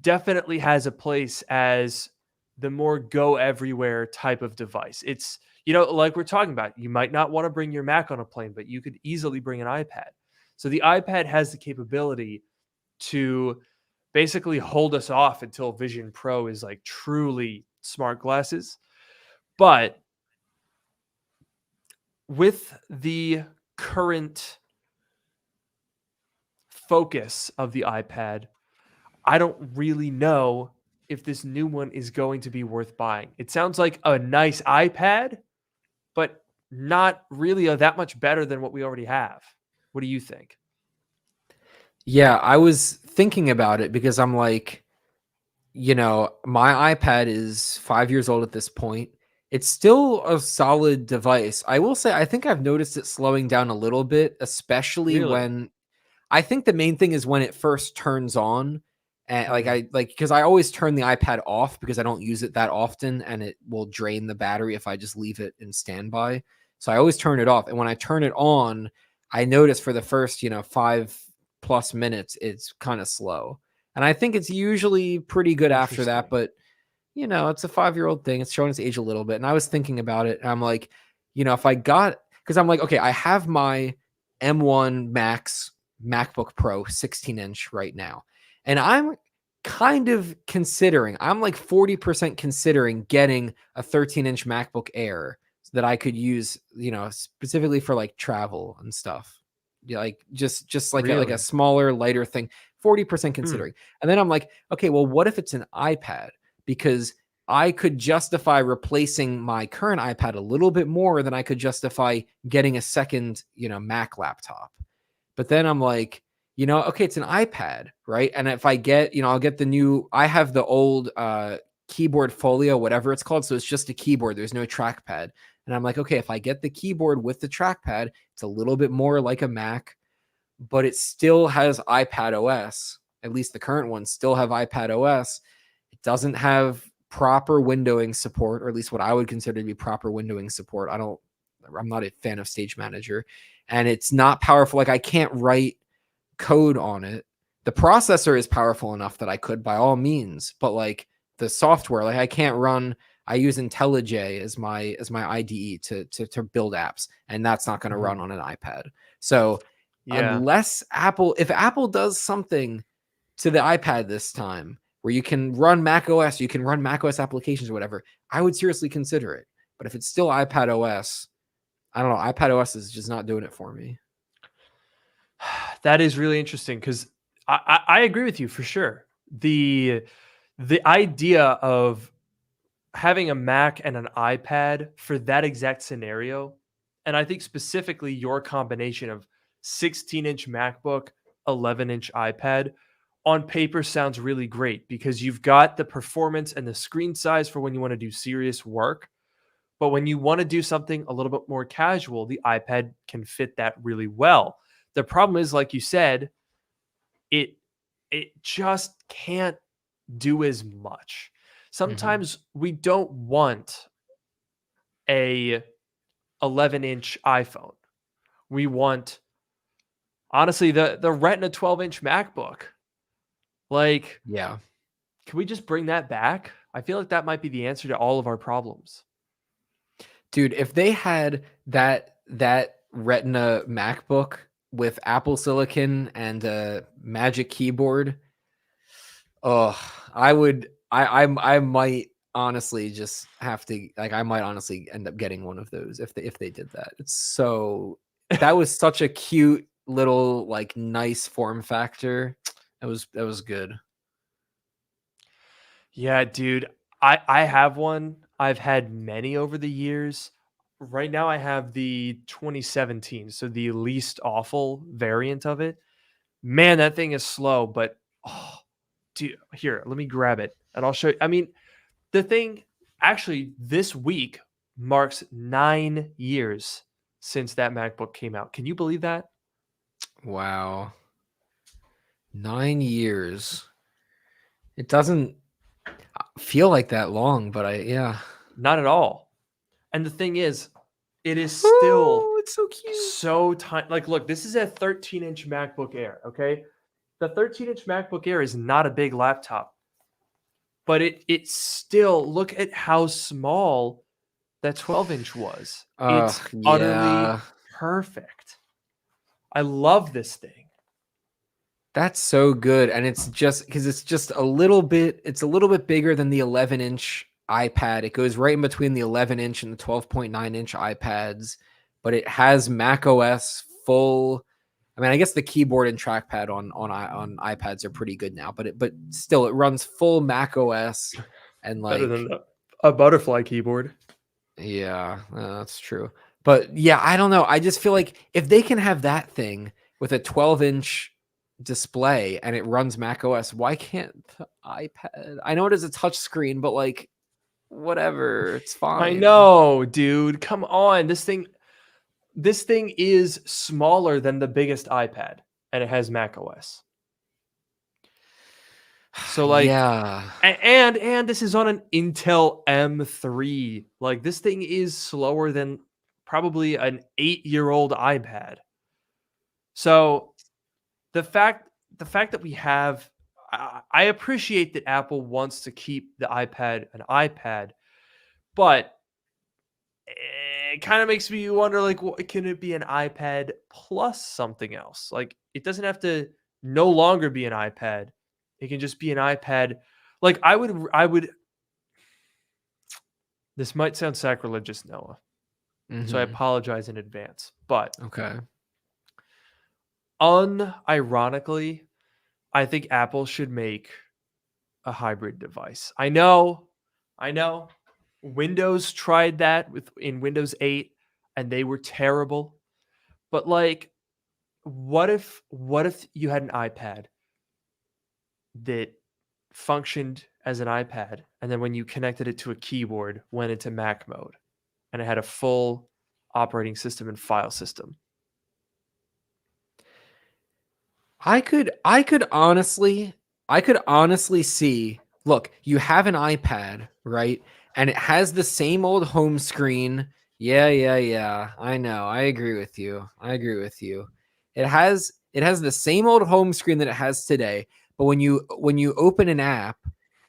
definitely has a place as the more go everywhere type of device. It's, like we're talking about, you might not want to bring your Mac on a plane, but you could easily bring an iPad. So the iPad has the capability to basically hold us off until Vision Pro is like truly smart glasses. But with the current focus of the iPad, I don't really know if this new one is going to be worth buying. It sounds like a nice iPad, but not really that much better than what we already have. What do you think? Yeah, I was thinking about it because I'm like, my iPad is 5 years old at this point. It's still a solid device. I will say, I think I've noticed it slowing down a little bit, especially when I think the main thing is when it first turns on. And because I always turn the iPad off because I don't use it that often and it will drain the battery if I just leave it in standby. So I always turn it off. And when I turn it on, I notice for the first, 5+ minutes, it's kind of slow. And I think it's usually pretty good after that. But, it's a 5-year-old thing. It's showing its age a little bit. And I was thinking about it. And I'm like, if I got, because I'm like, okay, I have my M1 Max MacBook Pro 16-inch right now. And I'm kind of considering, I'm like 40% considering getting a 13-inch MacBook Air so that I could use, specifically for like travel and stuff. Like just like a smaller, lighter thing, 40% considering. And then I'm like, okay, well, what if it's an iPad? Because I could justify replacing my current iPad a little bit more than I could justify getting a second, Mac laptop. But then I'm like, okay, it's an iPad, right? And if I get, I'll get the new, I have the old keyboard folio, whatever it's called. So it's just a keyboard. There's no trackpad. And I'm like, okay, if I get the keyboard with the trackpad, it's a little bit more like a Mac, but it still has iPad OS. At least the current ones still have iPad OS. It doesn't have proper windowing support, or at least what I would consider to be proper windowing support. I'm not a fan of Stage Manager, and it's not powerful. Like, I can't write code on it. The processor is powerful enough that I could, by all means, but like the software, like I can't run. I use IntelliJ as my IDE to build apps, and that's not going to run on an iPad. So unless if Apple does something to the iPad this time where you can run Mac OS, you can run Mac OS applications or whatever, I would seriously consider it. But if it's still iPad OS, I don't know. iPad OS is just not doing it for me. That is really interesting because I agree with you for sure. The idea of having a Mac and an iPad for that exact scenario, and I think specifically your combination of 16-inch MacBook, 11-inch iPad, on paper sounds really great because you've got the performance and the screen size for when you want to do serious work. But when you want to do something a little bit more casual, the iPad can fit that really well. The problem is, like you said, it just can't do as much. Sometimes we don't want a 11-inch iPhone. We want, honestly, the Retina 12-inch MacBook. Like, yeah. Can we just bring that back? I feel like that might be the answer to all of our problems. Dude, if they had that Retina MacBook with Apple Silicon and a Magic Keyboard, I might honestly just have to, like, I might honestly end up getting one of those if they did that. That was such a cute little, like, nice form factor. That was good. Yeah, dude. I have one. I've had many over the years. Right now I have the 2017, so the least awful variant of it. Man, that thing is slow, but dude, here, let me grab it and I'll show you. I mean, the thing actually this week marks 9 years since that MacBook came out. Can you believe that? Wow. 9 years. It doesn't feel like that long, but yeah. Not at all. And the thing is, it is still it's so cute. So tiny. Like, look, this is a 13-inch MacBook Air, okay? The 13-inch MacBook Air is not a big laptop, but it still, look at how small that 12-inch was. It's utterly perfect. I love this thing. That's so good. And it's just because it's just a little bit bigger than the 11-inch iPad. It goes right in between the 11-inch and the 12.9-inch iPads, but it has Mac OS full. I mean, I guess the keyboard and trackpad on iPads are pretty good now, but still, it runs full Mac OS and, like, better than a butterfly keyboard. Yeah, that's true. But yeah, I don't know. I just feel like if they can have that thing with a 12-inch display and it runs Mac OS, why can't the iPad? I know it is a touch screen, but, like, whatever, it's fine. I know, dude. Come on. This thing is smaller than the biggest iPad, and it has Mac OS. So, like, yeah, and this is on an Intel M3. Like, this thing is slower than probably an 8-year-old iPad. So the fact that we have, I appreciate that Apple wants to keep the iPad an iPad, but it kind of makes me wonder, like, can it be an iPad plus something else? Like, it doesn't have to no longer be an iPad. It can just be an iPad. Like, I would. This might sound sacrilegious, Noah. So I apologize in advance. But okay. Unironically, I think Apple should make a hybrid device. I know. Windows tried that in Windows 8 and they were terrible. But, like, what if you had an iPad that functioned as an iPad, and then when you connected it to a keyboard, went into Mac mode, and it had a full operating system and file system? I could honestly see, look, you have an iPad, right? And it has the same old home screen. Yeah. I know. I agree with you. It has the same old home screen that it has today, but when you open an app,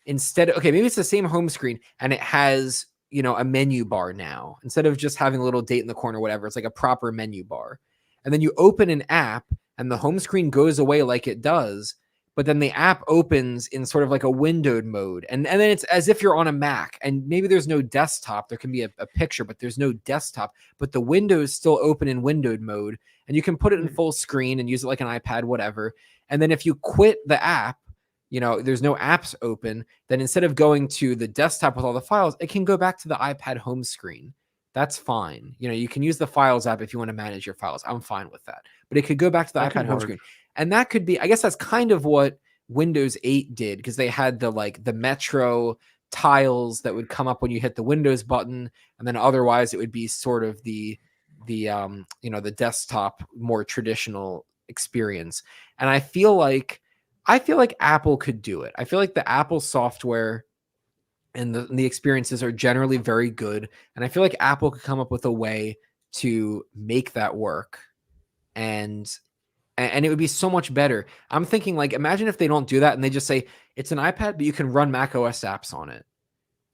instead of, okay, maybe it's the same home screen and it has, a menu bar now. Instead of just having a little date in the corner, whatever, it's like a proper menu bar. And then you open an app and the home screen goes away like it does, but then the app opens in sort of like a windowed mode. And then it's as if you're on a Mac, and maybe there's no desktop. There can be a picture, but there's no desktop, but the window is still open in windowed mode, and you can put it in full screen and use it like an iPad, whatever. And then if you quit the app, there's no apps open, then instead of going to the desktop with all the files, it can go back to the iPad home screen. That's fine. You can use the Files app if you want to manage your files. I'm fine with that. But it could go back to the iPad home screen. And that could be, I guess that's kind of what Windows 8 did, because they had the Metro tiles that would come up when you hit the Windows button, and then otherwise it would be sort of the desktop, more traditional experience. And I feel like Apple could do it. I feel like the Apple software and the experiences are generally very good, and I feel like Apple could come up with a way to make that work, and it would be so much better. I'm thinking, like, imagine if they don't do that and they just say it's an iPad, but you can run Mac OS apps on it.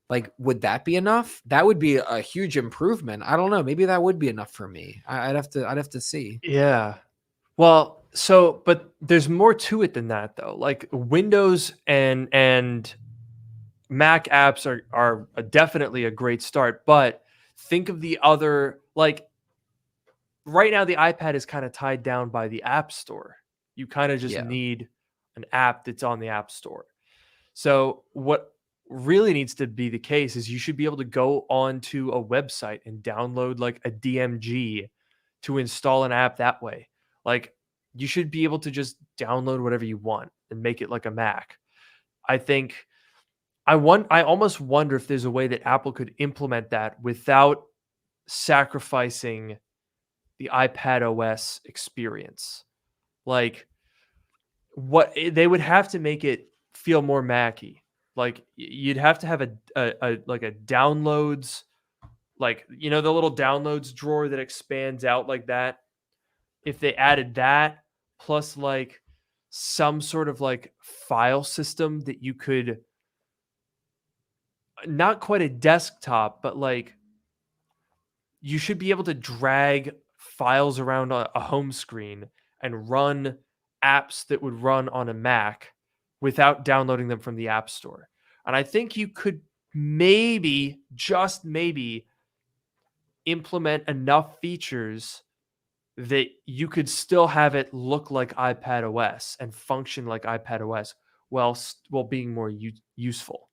Like, would that be enough? That would be a huge improvement. I don't know. Maybe that would be enough for me. I'd have to see. Yeah. Well, so, but there's more to it than that, though. Like, Windows and Mac apps are definitely a great start, but think of the other, like, right now the iPad is kind of tied down by the App Store. You kind of just need an app that's on the App Store. So what really needs to be the case is you should be able to go onto a website and download like a DMG to install an app that way. Like, you should be able to just download whatever you want and make it like a Mac. I almost wonder if there's a way that Apple could implement that without sacrificing the iPad OS experience. Like, what they would have to make it feel more Mac-y. Like, you'd have to have a like a downloads, like, the little downloads drawer that expands out like that. If they added that, plus like some sort of like file system that you could, not quite a desktop, but like you should be able to drag files around a home screen and run apps that would run on a Mac without downloading them from the App Store. And I think you could maybe, just maybe, implement enough features that you could still have it look like iPad OS and function like iPad OS while being more useful.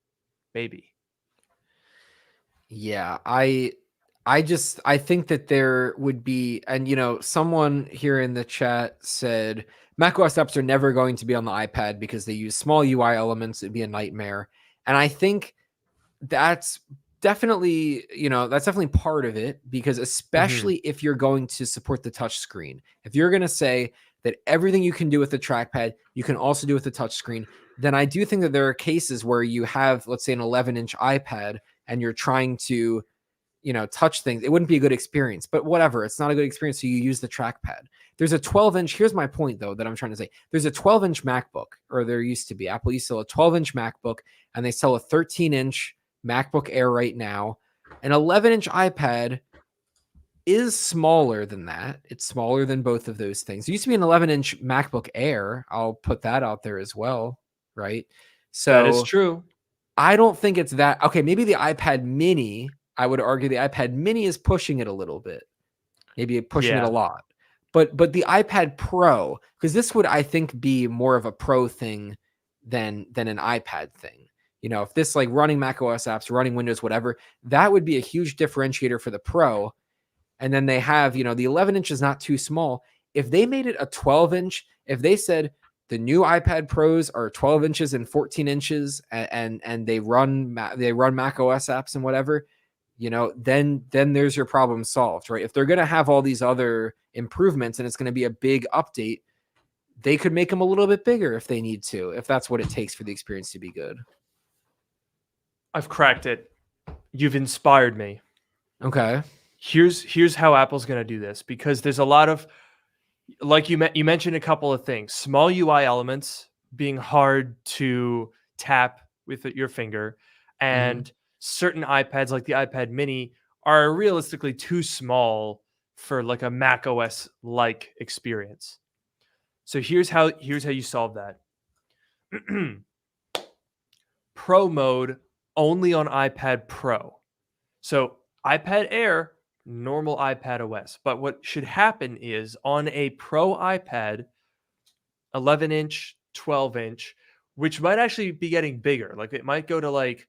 Maybe. Yeah, I think that there would be, and someone here in the chat said macOS apps are never going to be on the iPad because they use small UI elements. It'd be a nightmare. And I think that's definitely part of it, because especially if you're going to support the touch screen, if you're going to say that everything you can do with the trackpad, you can also do with the touch screen, then I do think that there are cases where you have, let's say, an 11-inch iPad and you're trying to, touch things. It wouldn't be a good experience, but whatever. It's not a good experience. So you use the trackpad. There's a 12-inch. Here's my point, though, that I'm trying to say. There's a 12-inch MacBook, or there used to be. Apple used to sell a 12-inch MacBook, and they sell a 13-inch MacBook Air right now. An 11-inch iPad is smaller than that. It's smaller than both of those things. There used to be an 11-inch MacBook Air. I'll put that out there as well, right? So that is true. I don't think it's that. Okay, maybe the iPad mini, I would argue the iPad mini is pushing it a little bit. Maybe pushing it a lot. But the iPad Pro, because this would, I think, be more of a Pro thing than an iPad thing. If this, like, running macOS apps, running Windows, whatever, that would be a huge differentiator for the Pro. And then they have, the 11-inch is not too small. If they made it a 12-inch, if they said the new iPad Pros are 12 inches and 14 inches and they run macOS apps and whatever, then there's your problem solved, right? If they're going to have all these other improvements and it's going to be a big update, they could make them a little bit bigger if they need to, if that's what it takes for the experience to be good. I've cracked it. You've inspired me. Okay. Here's how Apple's going to do this, because there's a lot of, like you mentioned a couple of things, small UI elements being hard to tap with your finger, and certain iPads like the iPad mini are realistically too small for like a Mac OS like experience. So here's how you solve that. Pro mode only on iPad Pro. So iPad Air, normal iPad OS. But what should happen is on a Pro iPad, 11-inch, 12-inch, which might actually be getting bigger. Like, it might go to like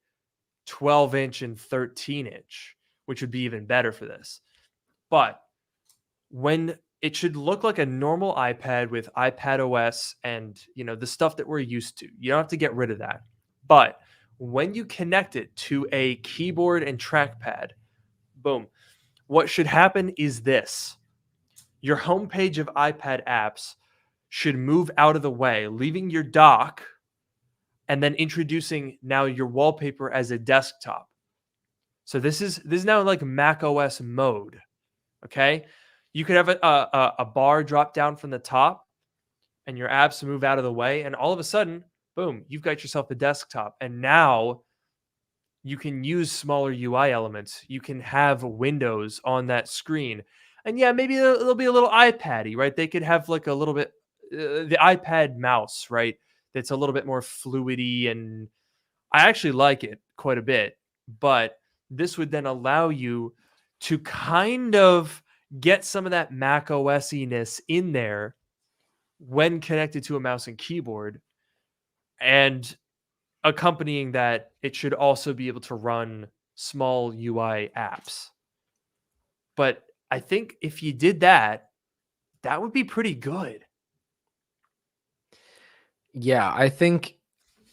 12-inch and 13-inch, which would be even better for this. But when it should look like a normal iPad with iPad OS and, the stuff that we're used to. You don't have to get rid of that. But when you connect it to a keyboard and trackpad, boom, what should happen is this. Your homepage of iPad apps should move out of the way, leaving your dock and then introducing now your wallpaper as a desktop. So this is now like Mac OS mode. Okay. You could have a bar drop down from the top and your apps move out of the way. And all of a sudden, boom, you've got yourself a desktop. And now you can use smaller UI elements. You can have windows on that screen. And yeah, maybe it'll be a little iPad-y, right? They could have like a little bit, the iPad mouse, right? That's a little bit more fluidy. And I actually like it quite a bit. But this would then allow you to kind of get some of that Mac OS-iness in there when connected to a mouse and keyboard. And accompanying that, it should also be able to run small UI apps. But I think if you did that, that would be pretty good. Yeah,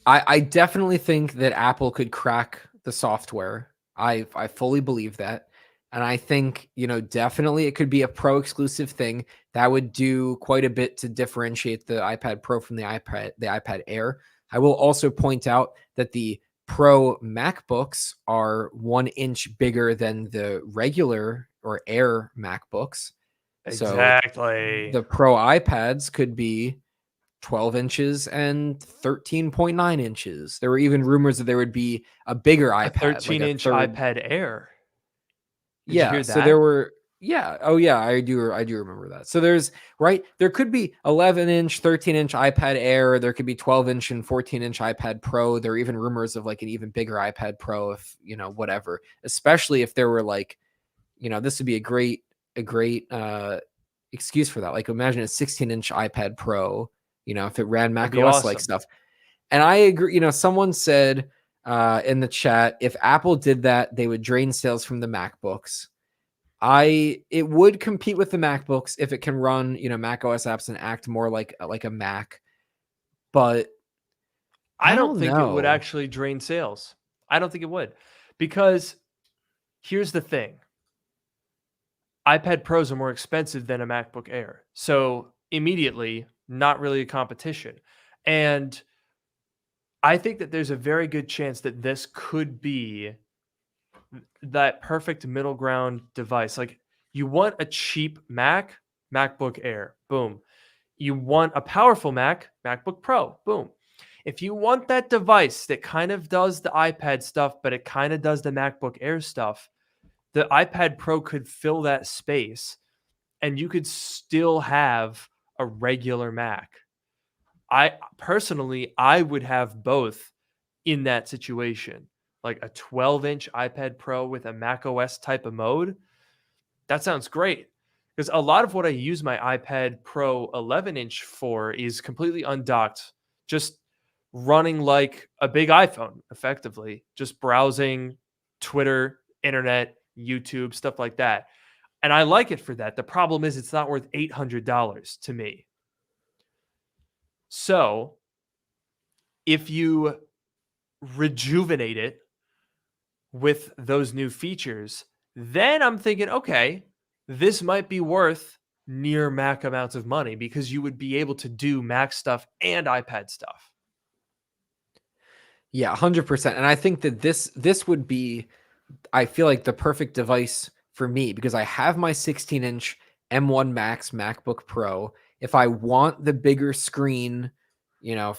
I definitely think that Apple could crack the software. I fully believe that. And I think, definitely it could be a Pro exclusive thing that would do quite a bit to differentiate the iPad Pro from the iPad Air. I will also point out that the Pro MacBooks are 1 inch bigger than the regular or Air MacBooks. Exactly. So the Pro iPads could be 12 inches and 13.9 inches. There were even rumors that there would be a bigger iPad. A 13-inch iPad Air. Did you hear that? So there were, yeah. Oh yeah, I do remember that. So there could be 11-inch, 13-inch iPad Air. There could be 12-inch and 14-inch iPad Pro. There are even rumors of like an even bigger iPad Pro if, whatever, especially if there were like, this would be a great excuse for that. Like imagine a 16-inch iPad Pro, if it ran Mac OS like stuff. And I agree, someone said in the chat, if Apple did that, they would drain sales from the MacBooks. It would compete with the MacBooks if it can run, Mac OS apps and act more like a Mac. But I don't think it would actually drain sales. I don't think it would. Because here's the thing. iPad Pros are more expensive than a MacBook Air. So immediately, not really a competition. And I think that there's a very good chance that this could be that perfect middle ground device. Like you want a cheap Mac, MacBook Air, boom. You want a powerful Mac, MacBook Pro, boom. If you want that device that kind of does the iPad stuff, but it kind of does the MacBook Air stuff, the iPad Pro could fill that space and you could still have a regular Mac. I would have both in that situation. Like a 12-inch iPad Pro with a Mac OS type of mode. That sounds great. Because a lot of what I use my iPad Pro 11-inch for is completely undocked, just running like a big iPhone, effectively. Just browsing Twitter, internet, YouTube, stuff like that. And I like it for that. The problem is it's not worth $800 to me. So if you rejuvenate it with those new features, then I'm thinking, okay, this might be worth near Mac amounts of money because you would be able to do Mac stuff and iPad stuff. Yeah, 100%. And I think that this would be, I feel like the perfect device for me because I have my 16-inch M1 Max MacBook Pro. If I want the bigger screen,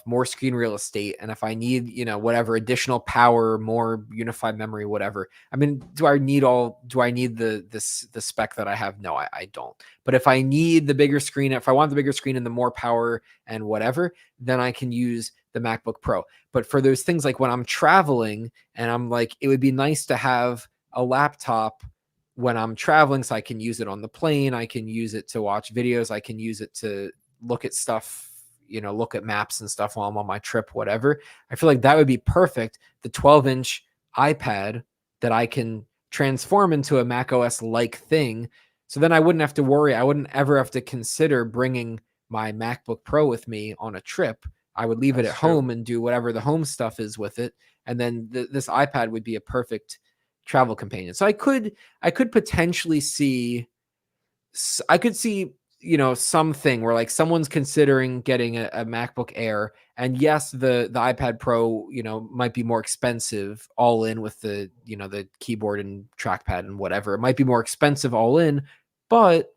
more screen real estate, and if I need, whatever additional power, more unified memory, whatever. I mean, do I need the spec that I have? No, I don't. But if I need the bigger screen, if I want the bigger screen and the more power and whatever, then I can use the MacBook Pro. But for those things like when I'm traveling and I'm like, it would be nice to have a laptop when I'm traveling so I can use it on the plane. I can use it to watch videos. I can use it to look at stuff, look at maps and stuff while I'm on my trip, whatever. I feel like that would be perfect. The 12-inch iPad that I can transform into a Mac OS like thing So then I wouldn't have to worry. I wouldn't ever have to consider bringing my MacBook Pro with me on a trip. I would leave it at home and do whatever the home stuff is with it. And then this iPad would be a perfect travel companion. So I could potentially see, something where like someone's considering getting a MacBook Air, and yes, the iPad Pro, might be more expensive all in with the keyboard and trackpad and whatever. It might be more expensive all in, but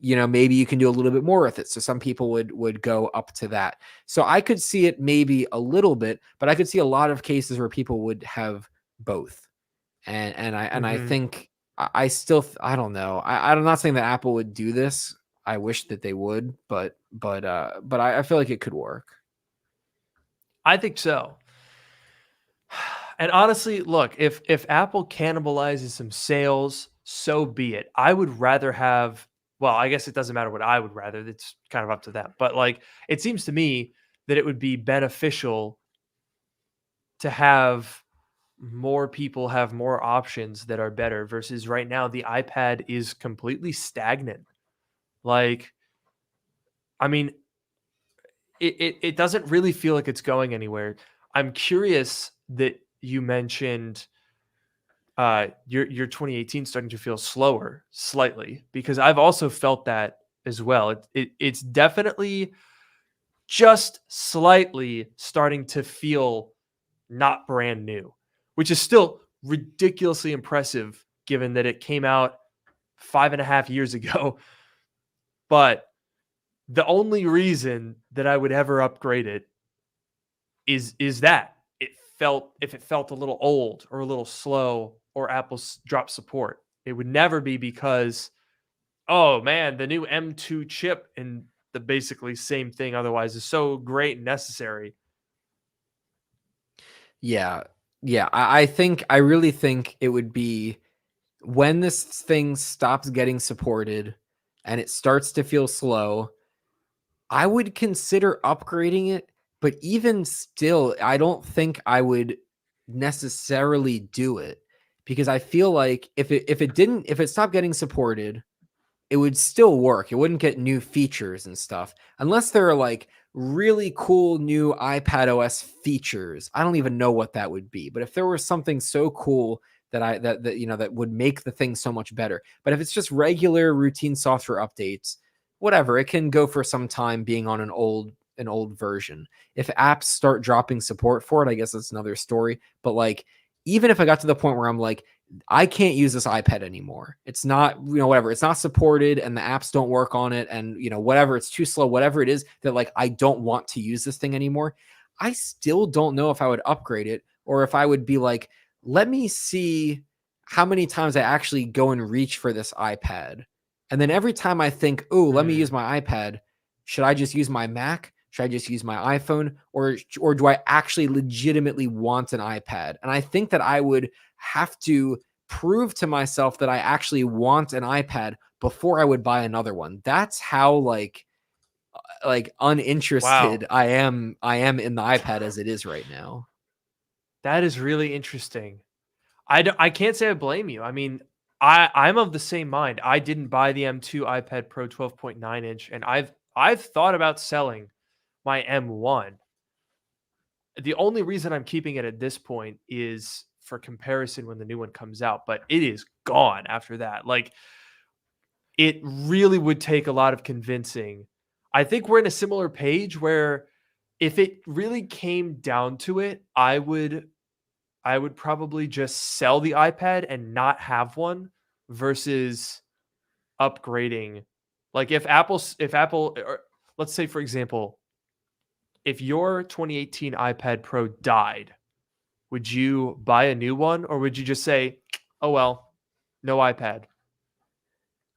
maybe you can do a little bit more with it. So some people would go up to that. So I could see it maybe a little bit, but I could see a lot of cases where people would have both. And I think I don't know. I'm not saying that Apple would do this. I wish that they would, but I feel like it could work. I think so. And honestly, look, if Apple cannibalizes some sales, so be it. I would rather have, well, I guess it doesn't matter what I would rather. It's kind of up to them. But like, it seems to me that it would be beneficial to have more people have more options that are better versus right now the iPad is completely stagnant. Like, I mean, it doesn't really feel like it's going anywhere. I'm curious that you mentioned your 2018 starting to feel slower slightly, because I've also felt that as well. It's definitely just slightly starting to feel not brand new, which is still ridiculously impressive given that it came out 5.5 years ago. But the only reason that I would ever upgrade it is that if it felt a little old or a little slow or Apple dropped support. It would never be because, oh man, the new M2 chip and the basically same thing otherwise is so great and necessary. Yeah. I really think it would be when this thing stops getting supported and it starts to feel slow, I would consider upgrading it, but even still, I don't think I would necessarily do it, because I feel like if it stopped getting supported, it would still work. It wouldn't get new features and stuff unless there are like really cool new iPad OS features. I don't even know what that would be, but if there was something so cool that that would make the thing so much better. But if it's just regular routine software updates, whatever, it can go for some time being on an old version. If apps start dropping support for it, I guess that's another story. But like, even if I got to the point where I'm like, I can't use this iPad anymore. It's not, whatever. It's not supported and the apps don't work on it. And, whatever, it's too slow, whatever it is that like, I don't want to use this thing anymore. I still don't know if I would upgrade it or if I would be like, let me see how many times I actually go and reach for this iPad. And then every time I think, oh, let me use my iPad, should I just use my Mac? Should I just use my iPhone? Or do I actually legitimately want an iPad? And I think that I would have to prove to myself that I actually want an iPad before I would buy another one. That's how like uninterested I am in the iPad as it is right now. That is really interesting. I can't say I blame you. I mean, I'm of the same mind. I didn't buy the M2 iPad Pro 12.9 inch, and I've thought about selling my M1. The only reason I'm keeping it at this point is for comparison when the new one comes out, but it is gone after that. Like, it really would take a lot of convincing. I think we're in a similar page where if it really came down to it, I would probably just sell the iPad and not have one versus upgrading. Like if Apple, or let's say for example, if your 2018 iPad Pro died, would you buy a new one or would you just say, "Oh well, no iPad"?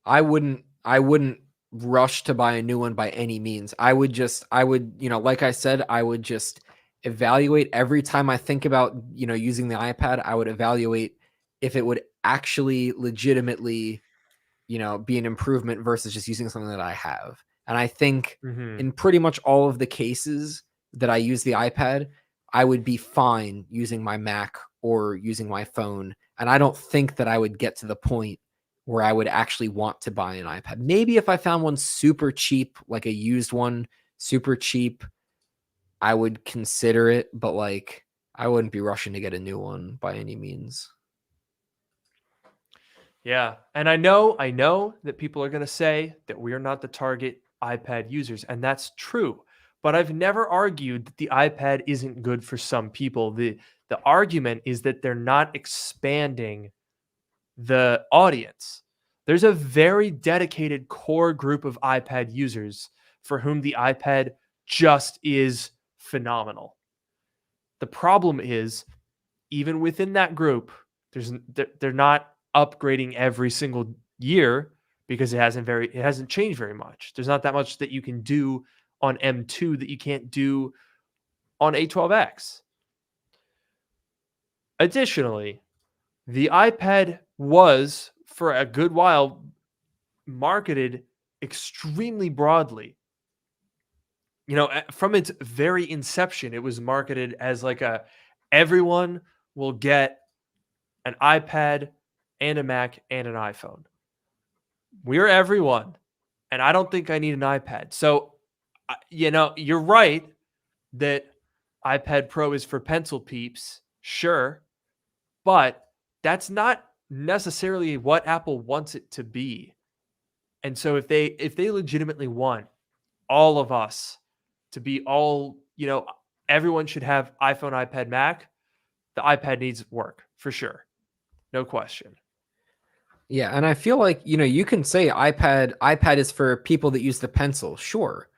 I wouldn't rush to buy a new one by any means. I would, like I said, I would just evaluate every time I think about, using the iPad. I would evaluate if it would actually legitimately, be an improvement versus just using something that I have. And I think in pretty much all of the cases that I use the iPad, I would be fine using my Mac or using my phone. And I don't think that I would get to the point where I would actually want to buy an iPad. Maybe if I found one super cheap, like a used one, super cheap, I would consider it, but like I wouldn't be rushing to get a new one by any means. Yeah. And I know that people are going to say that we are not the target iPad users, and that's true. But I've never argued that the iPad isn't good for some people. The argument is that they're not expanding the audience. There's a very dedicated core group of iPad users for whom the iPad just is phenomenal. The problem is, even within that group, they're not upgrading every single year because it hasn't changed very much. There's not that much that you can do on M2 that you can't do on A12X. Additionally, the iPad was for a good while marketed extremely broadly. You know, from its very inception, it was marketed as like everyone will get an iPad and a Mac and an iPhone. We're everyone. And I don't think I need an iPad. So, you know, you're right that iPad Pro is for pencil peeps. Sure. But that's not necessarily what Apple wants it to be. And so if they legitimately want all of us to be all, you know, everyone should have iPhone, iPad, Mac, the iPad needs work for sure. No question. Yeah, and I feel like, you know, you can say iPad is for people that use the pencil, sure.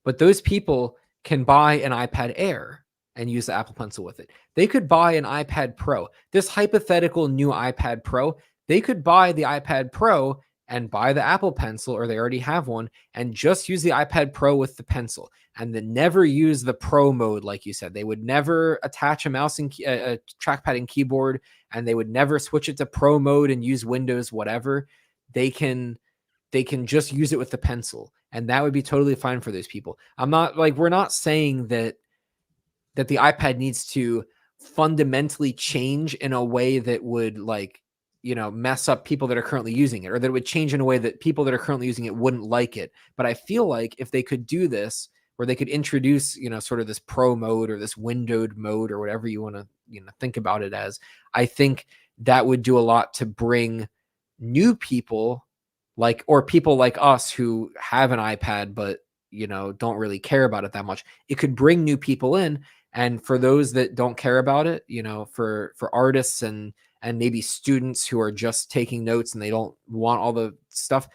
But those people can buy an iPad Air and use the Apple Pencil with it. They could buy an iPad Pro. This hypothetical new iPad Pro, they could buy the iPad Pro and buy the Apple Pencil, or they already have one, and just use the iPad Pro with the pencil, and then never use the Pro mode, like you said. They would never attach a mouse and a trackpad and keyboard, and they would never switch it to Pro mode and use Windows, whatever. They can just use it with the pencil, and that would be totally fine for those people. We're not saying that the iPad needs to fundamentally change in a way that would, like, you know, mess up people that are currently using it, or that it would change in a way that people that are currently using it wouldn't like it. But I feel like if they could do this, where they could introduce, you know, sort of this Pro mode or this windowed mode or whatever you want to, you know, think about it as, I think that would do a lot to bring new people, like, or people like us who have an iPad but, you know, don't really care about it that much. It could bring new people in. And for those that don't care about it, you know, for artists and maybe students who are just taking notes and they don't want all the stuff,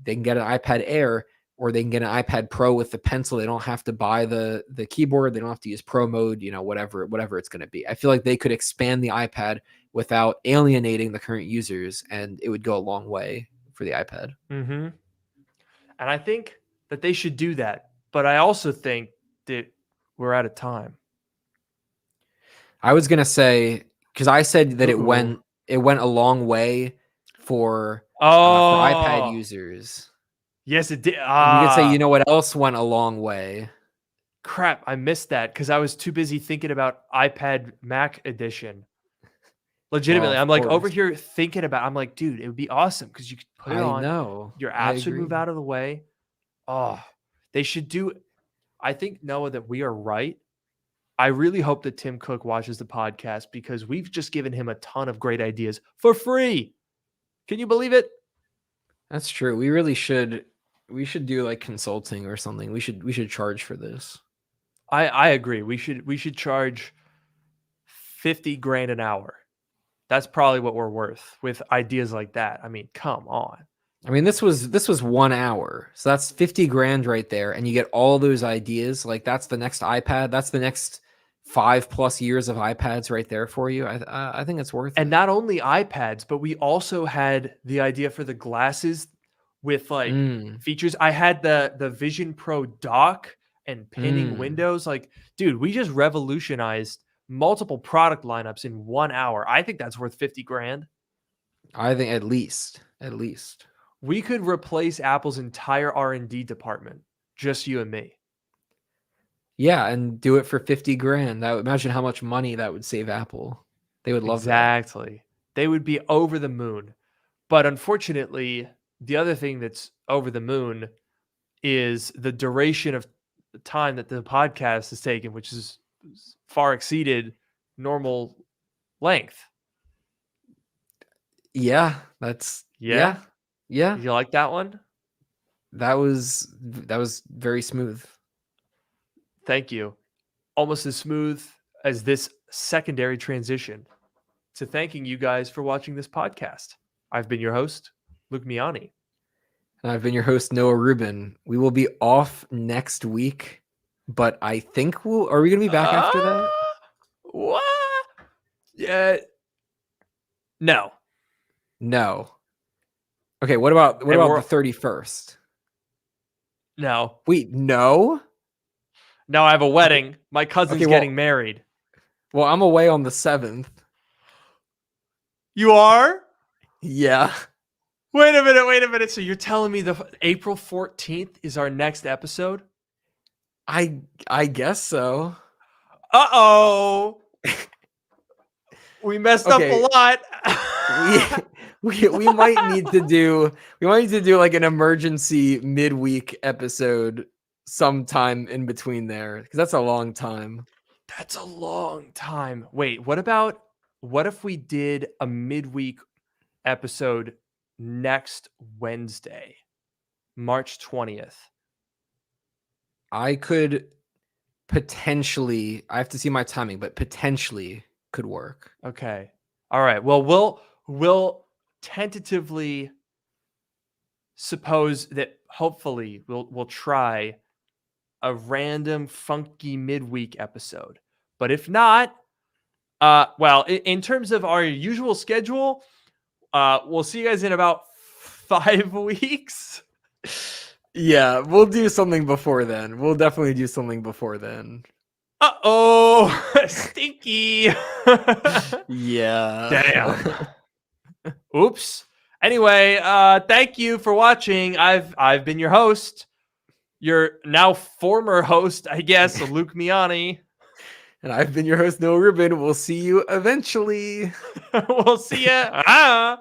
they can get an iPad Air, or they can get an iPad Pro with the pencil. They don't have to buy the keyboard. They don't have to use Pro mode, you know, whatever it's going to be. I feel like they could expand the iPad without alienating the current users, and it would go a long way for the iPad. Mm-hmm. And I think that they should do that. But I also think that we're out of time. I was going to say, because I said that it went a long way for iPad users. Yes, it did. And you could say, you know what else went a long way? Crap, I missed that because I was too busy thinking about iPad Mac edition. Legitimately, I'm like over here thinking about, I'm like, dude, it would be awesome because you could put it on. I know. Your apps would move out of the way. Oh, they should do. I think, Noah, that we are right. I really hope that Tim Cook watches the podcast because we've just given him a ton of great ideas for free. Can you believe it? That's true. We really should. We should do like consulting or something. We should charge for this. I agree. We should charge $50,000 an hour. That's probably what we're worth with ideas like that. I mean, come on. I mean, this was 1 hour. So that's $50,000 right there. And you get all those ideas. Like, that's the next iPad. That's the next 5+ years of iPads right there for you. I think it's worth it. And not only iPads, but we also had the idea for the glasses with like features. I had the Vision Pro dock and pinning windows. Like, dude, we just revolutionized multiple product lineups in 1 hour. I think that's worth $50,000. I think at least. We could replace Apple's entire R&D department, just you and me. Yeah, and do it for $50,000. Imagine how much money that would save Apple. They would love that. Exactly. They would be over the moon. But unfortunately, the other thing that's over the moon is the duration of the time that the podcast has taken, which is far exceeded normal length. Yeah, that's yeah. Did you like that one? That was very smooth. Thank you. Almost as smooth as this secondary transition to thanking you guys for watching this podcast. I've been your host, Luke Miani. And I've been your host, Noah Rubin. We will be off next week, but I think are we going to be back after that? What? Yeah. No. Okay, what about the 31st? No. Wait, no? No, I have a wedding. My cousin's getting married. Well, I'm away on the 7th. You are? Yeah. Wait a minute. So you're telling me the April 14th is our next episode? I guess so. Uh-oh. We messed up a lot. we might need to do like an emergency midweek episode sometime in between there, because that's a long time. That's a long time. Wait, what if we did a midweek episode next Wednesday, March 20th? I could potentially, I have to see my timing, but potentially could work. Okay. All right. Well, we'll tentatively suppose that hopefully we'll try a random funky midweek episode. But if not, well, in terms of our usual schedule, we'll see you guys in about 5 weeks. Yeah, we'll do something before then. We'll definitely do something before then. Uh-oh, stinky. Yeah. Damn. Oops. Anyway, thank you for watching. I've been your host, your now former host, I guess, Luke Miani. And I've been your host, Noah Rubin. We'll see you eventually. We'll see ya.